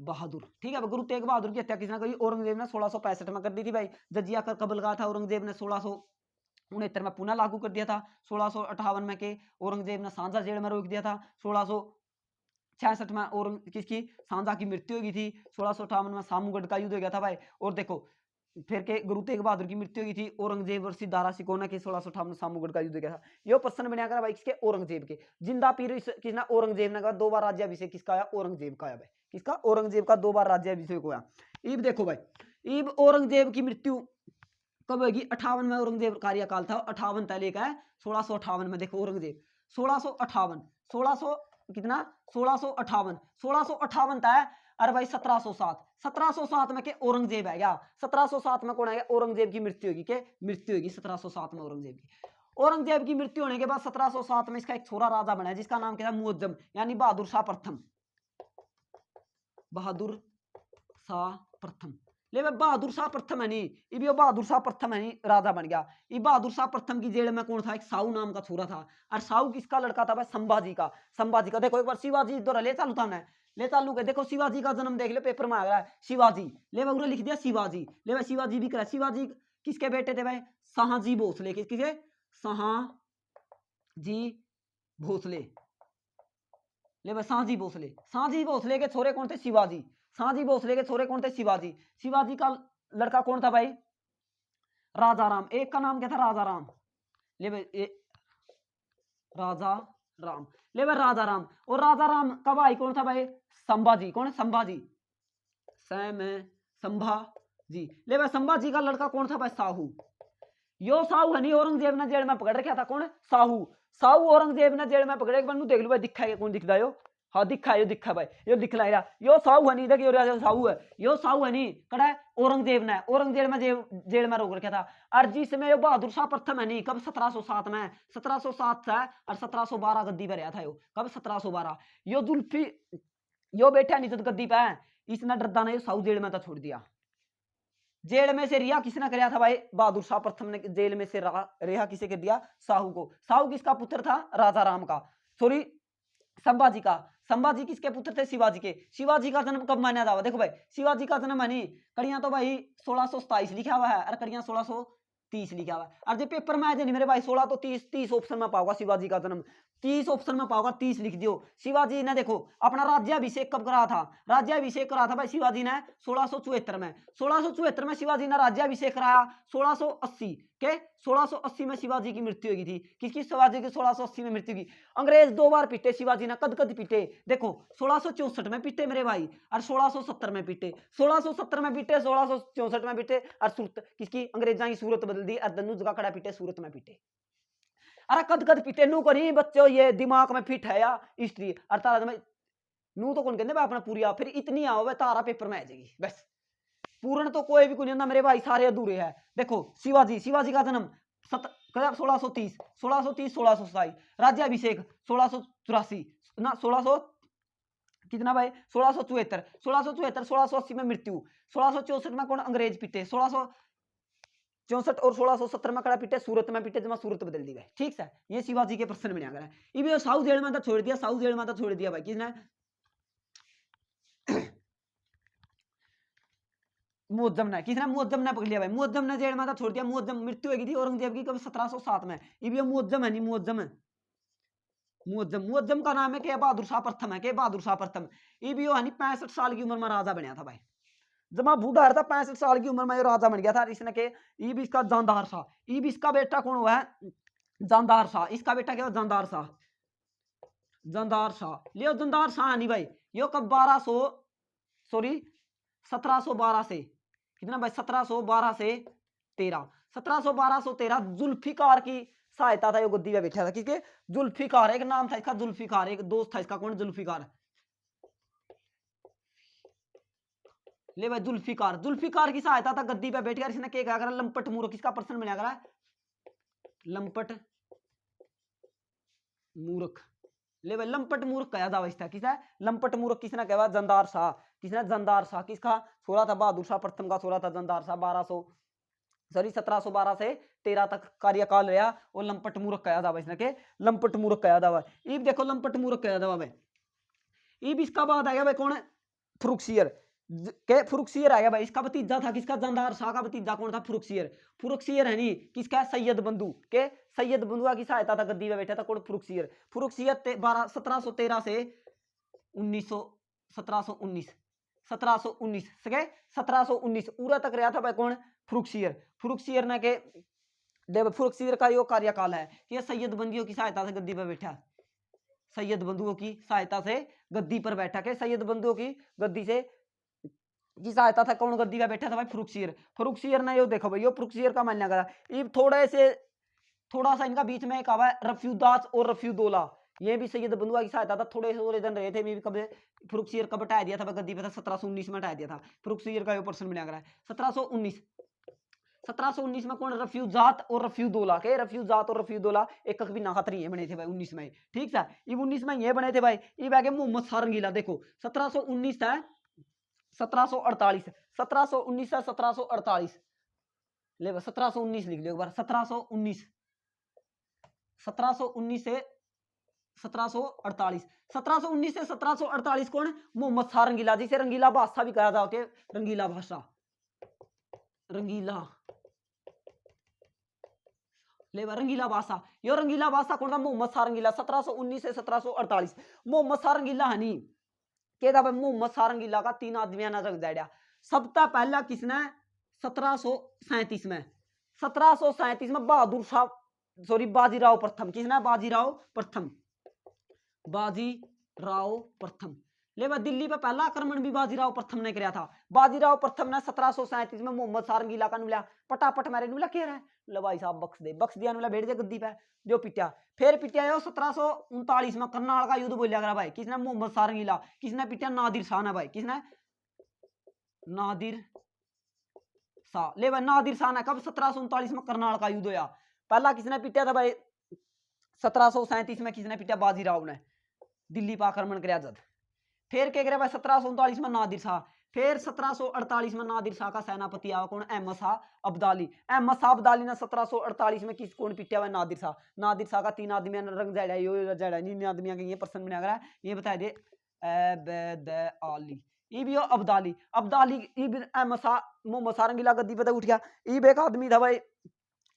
बहादुर, ठीक है। गुरु तेग बहादुर की हत्या किसने करी? औरंगजेब ने 1665 में कर दी थी भाई। जजिया कर कब लगा था औरंगजेब ने? 1669 में पुनः लागू कर दिया था। 1658 में के औरंगजेब ने सांझा जेल में रोक दिया था। 1666 में और किसकी? सांझा की मृत्यु हो गई थी। 1658 में सामूगढ़ का युद्ध हो गया था भाई। और देखो फिर के गुरु तेग बहादुर की मृत्यु हो गई थी। औरंगजेब और सिद्धारा सिकोना के 1658 में सामूगढ़ का युद्ध हो गया था। ये प्रश्न बनाया करा भाई किसके? औरंगजेब के। जिंदा पीर किसना? औरंगजेब ने कहा। 2 बार राज्याभिषेक किसका आया? औरंगजेब का आया भाई। किसका? औरंगजेब का 2 बार राज्याभिषेक हुआ। इब देखो भाई, इब औरंगजेब की मृत्यु कब होगी? 58 में औरंगजेब कार्यकाल था। 58 तक है 1658 में। देखो औरंगजेब 1658 1600 कितना? 1658 तक। अरे भाई 1707 में के औरंगजेब है क्या? 1707 में कौन है? औरंगजेब की मृत्यु होगी। के मृत्यु होगी 1707 में औरंगजेब की। औरंगजेब की मृत्यु होने के बाद 1707 में इसका एक छोरा राजा बना है जिसका नाम क्या था? मुअज्जम, यानी बहादुर शाह प्रथम। बहादुर शाह प्रथम। ले भाई बहादुर शाह प्रथम है नहीं, ये बहादुर शाह प्रथम है नहीं, राजा बन गया। ये बहादुर शाह प्रथम की जेल में कौन था? एक साहू नाम का छोरा था। और साहू किसका लड़का था भाई? संभाजी का। संभाजी का। देखो एक बार शिवाजी इधर ले चालू था मैं, ले चालू के देखो शिवाजी का जन्म देख लो, पेपर में आ रहा है शिवाजी। ले भाई लिख दिया शिवाजी। ले भाई शिवाजी भी करा। शिवाजी किसके बेटे थे भाई? शाहजी भोसले के। किसके? शाहजी भोसले। ले भाई शाहजी भोसले। शाहजी भोसले के छोरे कौन थे? शिवाजी। शाहजी भोसले के छोरे कौन थे? शिवाजी। शिवाजी का लड़का कौन था भाई? राजा राम। एक का नाम क्या था? राजा राम। ले भाई राजा राम। ले भाई राजा राम। और राजा राम का भाई कौन था भाई? संभाजी। कौन? संभाजी। संभाजी। ले भाई संभाजी का लड़का कौन था भाई? साहू। यो साहू है नहीं, औरंगजेब ने जेल में पकड़ रखा था। कौन? साहू। साहू औरंगजेब ने जेल में पकड़े। एक बार देख लो भाई, दिखा है कौन दिखता है? यो हाँ दिखा है, यो दिखा भाई, यो दिखला है। यो साहू है नहीं, देखिए यो साहू है, यो साहू है नहीं, कड़ा है औरंगजेब ने। औरंगजेब में जेल में रोक रखा था। और जिसमें यो बहादुर शाह प्रथम है नहीं, कब? 1707 में। 1707 से और 1712 गद्दी पर रहा था यो। कब? 1712। यो जुल्फी यो बैठा नहीं गद्दी पे, इसने डरदा ने यो साहू जेल में था छोड़ दिया। जेल में से रिहा किसने कराया था भाई? बहादुर शाह प्रथम ने जेल में से रिहा किसे कर दिया? साहू को। साहू किसका पुत्र था? राजा राम का, सॉरी संभाजी का। संभाजी किसके पुत्र थे? शिवाजी के। शिवाजी का जन्म कब माना जावा? देखो भाई शिवाजी का जन्म है नहीं, कड़ियां तो भाई 1627 लिखा हुआ है और कड़ियां 1630 लिखा हुआ है। और जो पेपर में आए मेरे भाई 16 तो 30 ऑप्शन में पाओगा शिवाजी का जन्म, 30 ऑप्शन में पाओगा, 30 लिख दियो। शिवाजी ने देखो अपना राज्याभिषेक कब करा था? राज्याभिषेक करा था भाई शिवाजी ने 1674 में। 1674 में शिवाजी ने राज्याभिषेक कराया। 1680 के 1680 में शिवाजी की मृत्यु होगी थी। किसकी? शिवाजी की 1680 में मृत्यु की। अंग्रेज 2 बार पीटे शिवाजी ने, कद कद पीटे देखो, 1664 में पीटे मेरे भाई और 1670 में पीटे। 1670 में पीटे, 1664 में पीटे और सूरत किसकी? अंग्रेजा की सूरत बदल दी और दन्नू जगह खड़ा पीटे, सूरत में पीटे। अरे कद कद पीटे नू करी बच्चों, ये दिमाग में फिट है या हिस्ट्री। और तारा में नू तो कौन कहते भाई अपना पूरी फिर इतनी आओ भाई तारा पेपर में आ जाएगी बस। पूर्ण तो कोई भी कोई नहीं मेरे भाई, सारे अधूरे हैं। देखो शिवाजी, शिवाजी का जन्म 1630 1627, राज्याभिषेक 1684 ना 1600 कितना भाई? 1674 1680 में मृत्यु। 1664 में कौन? अंग्रेज पीटे। 1664 और 1670 में कड़ा पीटे, सूरत में पीटे, जमा सूरत बदल दी गई। ठीक है, ये शिवाजी के प्रश्न में आ गया। ये साउथ जेल में तो छोड़ दिया, साउथ जेल में तो छोड़ दिया भाई किसने? मुअज्जम ने। किसने? मुअज्जम ने पकड़ लिया भाई। मुअज्जम ने जेल में तो छोड़ दिया। मुअज्जम मृत्यु होगी थी औरंगजेब की कब? 1707 में। ये मुअज्जम है नहीं, मुअज्जम है। मुअज्जम, मुअज्जम का नाम है के बहादुर शाह प्रथम है। के बहादुर शाह प्रथम। ये भी 65 साल की उम्र में राजा बनया था भाई। जब बूढ़ा था 65 साल की उम्र में राजा बन गया था। इसने के ये भी इसका जानदार था। ये भी इसका बेटा कौन हुआ है? जानदार शाह, इसका बेटा क्या हुआ जानदार शाह, जानदार शाह। लियो जानदार शाह नहीं भाई, यो कब 1200 सॉरी 1712 से कितना भाई 1712 से 13, 1712 से 13 जुल्फिकार की सहायता था, यो गद्दी पे बैठा था। किसके? जुल्फिकार, एक नाम था इसका जुल्फिकार, एक दोस्त था इसका, कौन? जुल्फिकार। ले भाई जुल्फिकार, जुल्फिकार की सहायता था गद्दी पे बैठ कर इसने क्या करा? लंपट मूर्ख, किसका प्रश्न बना करा? लंपट मूर्ख। ले भाई लंपट मूर्ख कहा था था किसा? लंपट मूर्ख किसने कहा? जंदार शाह। किसने? जंदार शाह। किसका छोरा था? बहादुर शाह प्रथम का छोरा था जंदार शाह। 1712 से 13 तक कार्यकाल रहा, और लंपट मूर्ख कहा था इसने के, लंपट मूर्ख कहा था। इब देखो लंपट मूर्ख कहा था भाई। इब इसका बाद आ गया भाई कौन? फुरुखसियर के, फुरुखसियर आ गया भाई, इसका भतीजा था किसका? जंदार शाह का भतीजा कौन था? फुरुखसियर। फुरुखसियर है नहीं किसका? सैयद बंधु के, सैयद बंधुआ की सहायता था गद्दी पे बैठा था कौन? फुरुखसियर। फुरुखसियर 1713 से 1900 1719 1719 सके 1719 उरा तक रहा था भाई कौन? फुरुखसियर। फुरुखसियर ने के देव फुरुखसियर का यो कार्यकाल है, ये सैयद बंदियों की सहायता से गद्दी पर बैठा, सैयद बंधुओं की सहायता से गद्दी पर बैठा के, सैयद बंधुओं की गद्दी से की सहायता था कौन गद्दी पे बैठा था भाई? फुरुखसियर। फुरुखसियर ने यो देखो भाई, यो फुरुखसियर का मानना करा। ये थोड़ा सा इनका बीच में एक आवा रफ्यूदास और रफ्यूदौला, ये भी सैयद बंधुआ की सहायता था, थोड़े दिन रहे थे। मैं भी कब फुरुखसियर कब हटाया दिया था गद्दी पे था? 1719 में हटाया दिया था। फुरुखसियर का यो पर्सन बना करा 1719 में कौन? रफ्यूजात और रफ्यूदौला के, रफ्यूजात और रफ्यूदौला एक भी ना खतरी है बने थे भाई 19 में, ठीक है। ये 19 में ये बने थे भाई। ये आगे मोहम्मद सारंगीला, देखो 1719 था 1748, 1719 से 1748, ले 1719 लिख लो एक बार, 1719 1719 से 1748, 1719 से 1748 कौन? मोहम्मद शाह रंगीला, जिसे रंगीला बादशाह भी कहा जाता है, रंगीला बादशाह, रंगीला ले रंगीला बादशाह। यो रंगीला बादशाह कौन था? मोहम्मद शाह रंगीला। 1719 से 1748 मोहम्मद शाह रंगीला हनी के था भाई। मोहम्मद शाह रंगीला का 3 आदमियों ने रख दिया। सबसे पहला किसने? 1737 में, 1737 में बहादुर शाह बाजीराव प्रथम। किसने? बाजीराव प्रथम, बाजीराव प्रथम। ले भाई दिल्ली पे पहला आक्रमण भी बाजीराव प्रथम ने किया था। बाजीराव प्रथम ने 1737 में मोहम्मद शाह रंगीला का नुला पटापट मारे, नुला कह रहा है लो भाई साहब बख्श दिया नुला, बैठ दे गद्दी पे, जो पिटिया। फिर पिटिया 1739 में करनाल का युद्ध बोलिया करा भाई। किसने? मोहम्मद शाह रंगीला। किसने पिटिया? नादिर शाह ने भाई। किसने? नादिर शाह। ले भाई नादिर शाह ने कब? 1739 में करनाल का युद्ध होया। पहला किसने पिटिया था भाई? 1737 में किसने पिटिया? बाजीराव ने, दिल्ली पर आक्रमण कराया जब। फिर क्या करे भाई? 1739 में नादिर शाह। फिर 1748 में नादिर शाह का सेनापति आया कौन? अहमद शाह अब्दाली। अहमद शाह अब्दाली ने 1748 में किस कौन पिटिया भाई? नादिर शाह। नादिर शाह का 3 आदमी रंग जड़ा, यो जड़ा नहीं आदमियों के ये प्रश्न बना करा, ये बता दे अब्दाली। ये भी अब्दाली, अब्दाली इब्न अहमद शाह, मोहम्मद शाह रंगीला गद्दी पे उठ गया। ये एक आदमी था भाई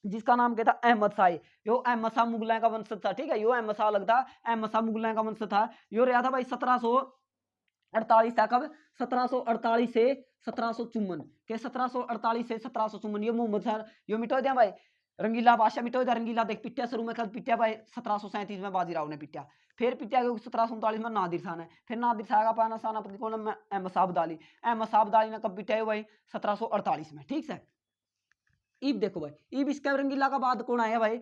जिसका नाम क्या था? अहमद शाह। यो अहमद शाह मुगलों का वंशज था, ठीक है। यो अहमद शाह लगता, अहमद शाह मुगलों का वंशज था। यो रहा था भाई 1748 था कब? 1748 से 1754 के, 1748 से 1754 ये मोहम्मद शाह यो मिटो दिया भाई। रंगीला बादशाह मिटो दिया, रंगीला देख पिटिया शुरू में कब पिटिया भाई? 1737 में बाजीराव ने पिटिया। फिर पिटिया 1739 में नादिर शाह ने। फिर नादिर शाह का पाना सेनापति कौन? अहमद शाह अब्दाली। अहमद शाह अब्दाली ने कब पिटिया भाई? 1748 में, ठीक है। ईब देखो भाई, ईब इसका रंगीला का बाद कौन आया भाई?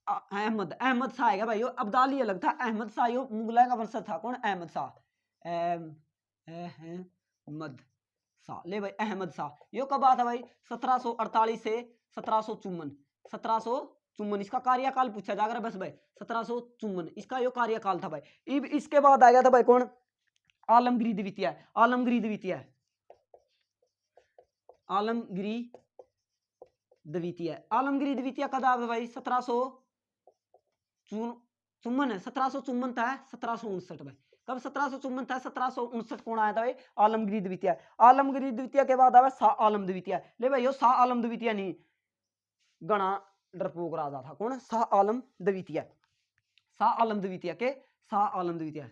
अहमद, अहमद शाह है भाई। अब्दाली अलग था, अहमद शाह यो मुगलों का वंशज था। कौन? अहमद शाह, अहमद शाह। ले भाई अहमद शाह यो कब आता भाई? 1748 से 1754, 1754 इसका कार्यकाल पूछा जाकर बस भाई। 1754 इसका यो कार्यकाल था भाई। इसके बाद आ गया था भाई कौन? आलमगिरी द्वितीय। आलमगिरी द्वितीय, आलमगिरी द्वितीय। आलमगिरी द्वितीय कब आया भाई? 1754 था, 1759 भाई। कब? 1754 था, 1759 कौन आया था भाई? आलमगिरी द्वितीय। आलमगिरी द्वितीय के बाद आया शाह आलम द्वितीय। ले भाई यो शाह आलम द्वितीय नहीं, गणा डरपोक राजा था। कौन? शाह आलम द्वितीय। शाह आलम द्वितीय के, शाह आलम द्वितीय,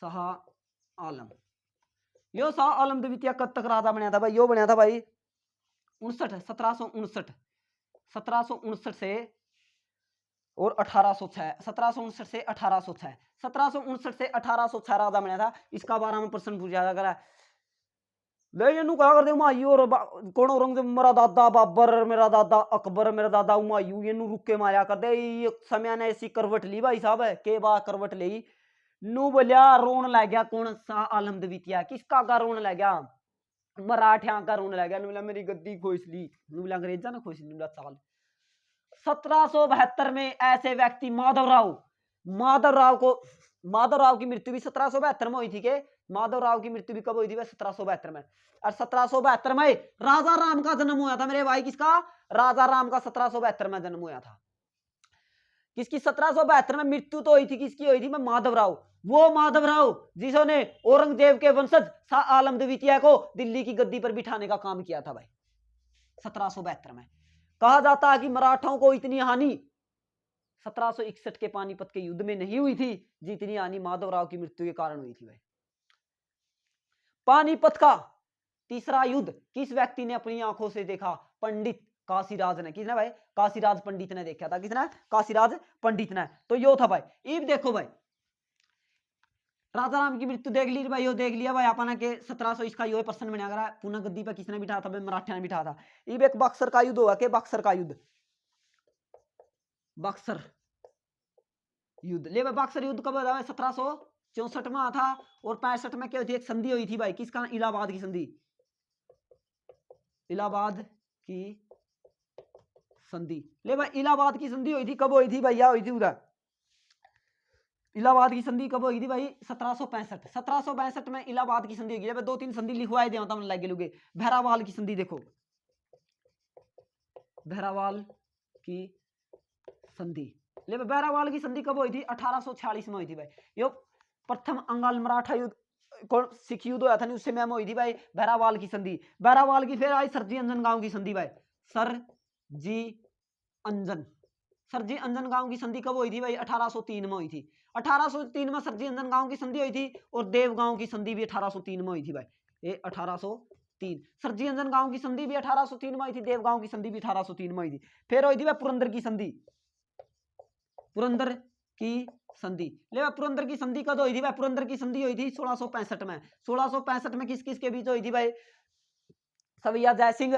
शाह आलम। यो शाह आलम द्वितीय कब तक राजा बनया था भाई? यो बनया था भाई 59, 1759, 1759 से और 1806, 1759 से 1806, 1759 से 1806 राजा बना था। इसका बारे में प्रश्न पूछा जा करा ले इनू क्या कर दे हुमायूं और कौन औरंगजेब, मेरा दादा बाबर, मेरा दादा अकबर, मेरा दादा हुमायूं, इनू रुक के मारा कर दे। ये समय ने ऐसी करवट ली भाई साहब है के बा करवट ली नू बोलिया रोन लग गया कौन सा आलम द्वितीय, किसका का रोन लग गया, मराठिया का रोन लग गया। नू बोला मेरी गद्दी खोस ली, नू बोला अंग्रेजा ने खोस ली। नू बोला चाल 1772 में ऐसे व्यक्ति माधवराव की मृत्यु भी 1772 में हुई थी के माधवराव की मृत्यु भी कब हुई थी? 1772 में। और 1772 में राजा राम का जन्म हुआ था मेरे भाई। किसका? राजा राम का 1772 में जन्म हुआ था। किसकी? 1772 में मृत्यु तो हुई थी, किसकी हुई थी? मैं माधवराव, वो माधवराव जिसने औरंगजेब के वंशज शाह आलम द्वितीय को दिल्ली की गद्दी पर बिठाने का काम किया था भाई 1772 में। कहा जाता है कि मराठों को इतनी हानि 1761 के पानीपत के युद्ध में नहीं हुई थी जितनी हानि माधवराव की मृत्यु के कारण हुई थी भाई। पानीपत का तीसरा युद्ध किस व्यक्ति ने अपनी आंखों से देखा? पंडित काशीराज ने। किसने भाई? काशीराज पंडित ने देखा था। किसने? काशीराज पंडित ने। तो यो था भाई। इब देखो भाई राजा राम की मृत्यु देख ली भाई, यो देख लिया भाई अपन के 1700 इसका यो प्रश्न बना करा पुनः गद्दी पर किसने बिठा था? मराठा ने बिठा था। इब एक बक्सर का युद्ध हुआ के बक्सर का युद्ध, बक्सर युद्ध ले भाई। बक्सर युद्ध कब हुआ? 1764 में था और 65 में क्या हुई थी? एक संधि हुई थी भाई। किसका? इलाहाबाद की संधि। इलाहाबाद की संधि ले भाई। इलाहाबाद की संधि हुई थी, कब हुई थी भैया? हुई थी उधर इलाहाबाद की संधि कब हुई थी भाई? 1765। 1762 में इलाहाबाद की संधि होगी। दो तीन संधि लिखवाए दे मतलब लगे लोगे। भैरावाल की संधि देखो, भैरावाल की संधि ले भाई। भैरावाल की संधि कब हुई थी? 1846 में हुई थी भाई। यो प्रथम अंगाल मराठा युद्ध कौन सिख युद्ध हुआ था नहीं, उससे में हुई थी भाई भैरावाल की संधि। भैरावाल की फिर आई सरजी अंजन गांव की संधि भाई। सरजी अंजन गांव की संधि कब हुई थी भाई? 1803 में हुई थी। 1803 में सरजी अंजन गांव की संधि हुई थी और देवगांव की संधि भी 1803 में हुई थी भाई। ये 1803 सरजी अंजन गांव की संधि भी 1803 में हुई थी, देवगांव की संधि भी 1803 में हुई थी। फिर हुई थी भाई पुरंदर की संधि। पुरंदर की संधि ले पुरंदर की संधि कब हुई थी भाई? पुरंदर की संधि हुई थी 1665 में। 1665 में किस किस के बीच हुई थी भाई? सवैया जयसिंह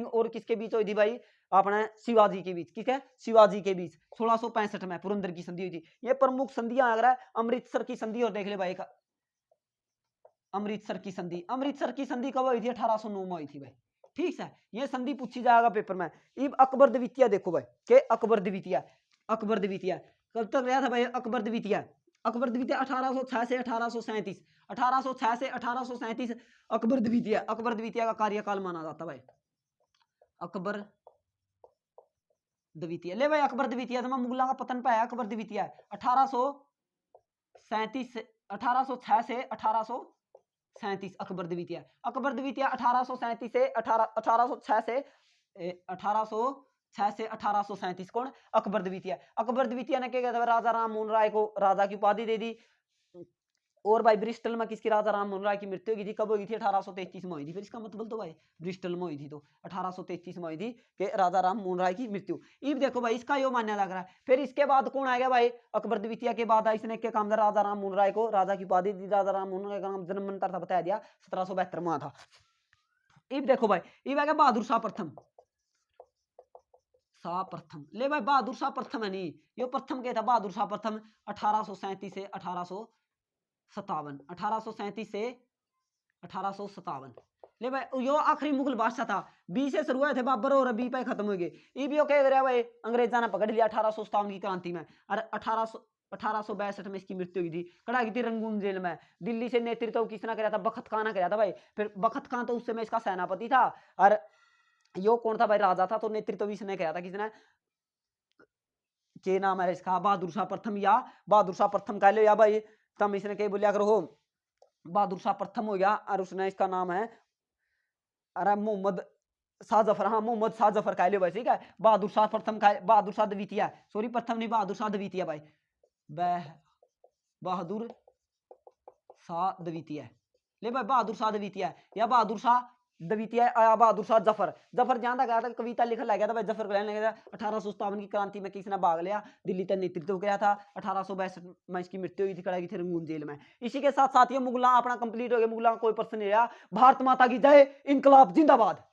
और किसके बीच हुई थी भाई? अपने शिवाजी के बीच। किसके? शिवाजी के बीच 1665 में पुरंदर की संधि हुई थी। ये प्रमुख संधियां अगर है अमृतसर की संधि और देख ले भाई का अमृतसर की संधि। अमृतसर की संधि कब हुई थी? 1809 में हुई थी भाई। ठीक है, ये संधि पूछी जाएगा पेपर में। इब अकबर द्वितीय देखो भाई के अकबर द्वितीय कब तक रहा था भाई? अकबर द्वितीय 1806 से 1837। 1806 से 1837 अकबर द्वितीय का कार्यकाल माना जाता भाई। अकबर द्वितीय ले भाई। अकबर द्वितीय तो मुगलों का पतन पाया अकबर द्वितीय 1837 1806 से 1837 अकबर द्वितीय 1837 से 1806 से 1837 कौन? अकबर द्वितीय। अकबर द्वितीय ने क्या किया था? राजा राम मोहन राय को राजा की उपाधि दे दी। और भाई ब्रिस्टल में किसकी? राजा राम मोहन राय की मृत्यु हुई थी। कब हुई थी? 1833 में हुई थी। फिर इसका मतलब तो भाई ब्रिस्टल में हुई थी तो 1833 में हुई थी कि राजा राम मोहन राय की मृत्यु। इब देखो भाई इसका यो मान्य लग रहा है। फिर इसके बाद कौन आ गया भाई? अकबर द्वितीय के बाद इसने क्या काम था? राजा राम मोहन राय को राजा की उपाधि दी। राजा राम मोहन राय का नाम जन्म मंत्र था बताया दिया 1772 में था। इब देखो भाई इब आ गया बहादुर शाह प्रथम ले भाई। बहादुर शाह प्रथम है नहीं, यो प्रथम क्या था? बहादुर शाह प्रथम 1837 से 1857 1837 से 1857 ले भाई। यो आखिरी मुगल बादशाह था। बी से शुरू हुए थे बाबर और बी पे खत्म हो गए। इब यो कह रहा भाई अंग्रेजा ने पकड़ लिया 1857 की क्रांति में। और 1862 में इसकी मृत्यु हुई थी। कड़ा की थी रंगून जेल में। दिल्ली से नेतृत्व किसने कराया था? बखत खान ने कराया था भाई। फिर बखत खान तो उस समय इसका सेनापति था और यो कौन था भाई? राजा था। तो नेतृत्व इसने कराया था। किसने? के नाम है इसका? बहादुर शाह प्रथम या बहादुर शाह प्रथम कह लो या भाई तम इसने कहीं बोलिया करो बहादुर शाह प्रथम हो गया। और उसने इसका नाम है अरे मोहम्मद शाह जफर। हाँ मोहम्मद शाह जफर कह लो भाई। ठीक है, बहादुर शाह प्रथम बहादुर शाह द्वितीय सॉरी प्रथम नहीं बहादुर शाह द्वितीय भाई। बहादुर शाह द्वितीय ले भाई। बहादुर शाह द्वितीय या बहादुर शाह द्वितीय आया बहादुर शाह जफर। जफर जहां तक गया था कविता लिखने लग गया था भाई, जफर कहने लगा था 1857 की क्रांति में किसने भाग लिया, दिल्ली का नेतृत्व किया था। 1862 में इसकी मृत्यु हुई थी, कड़ाई थी रंगून जेल में। इसी के साथ साथियों मुगला अपना कंप्लीट हो गया, मुगला कोई प्रश्न नहीं रहा। भारत माता की जय, इनकलाब जिंदाबाद।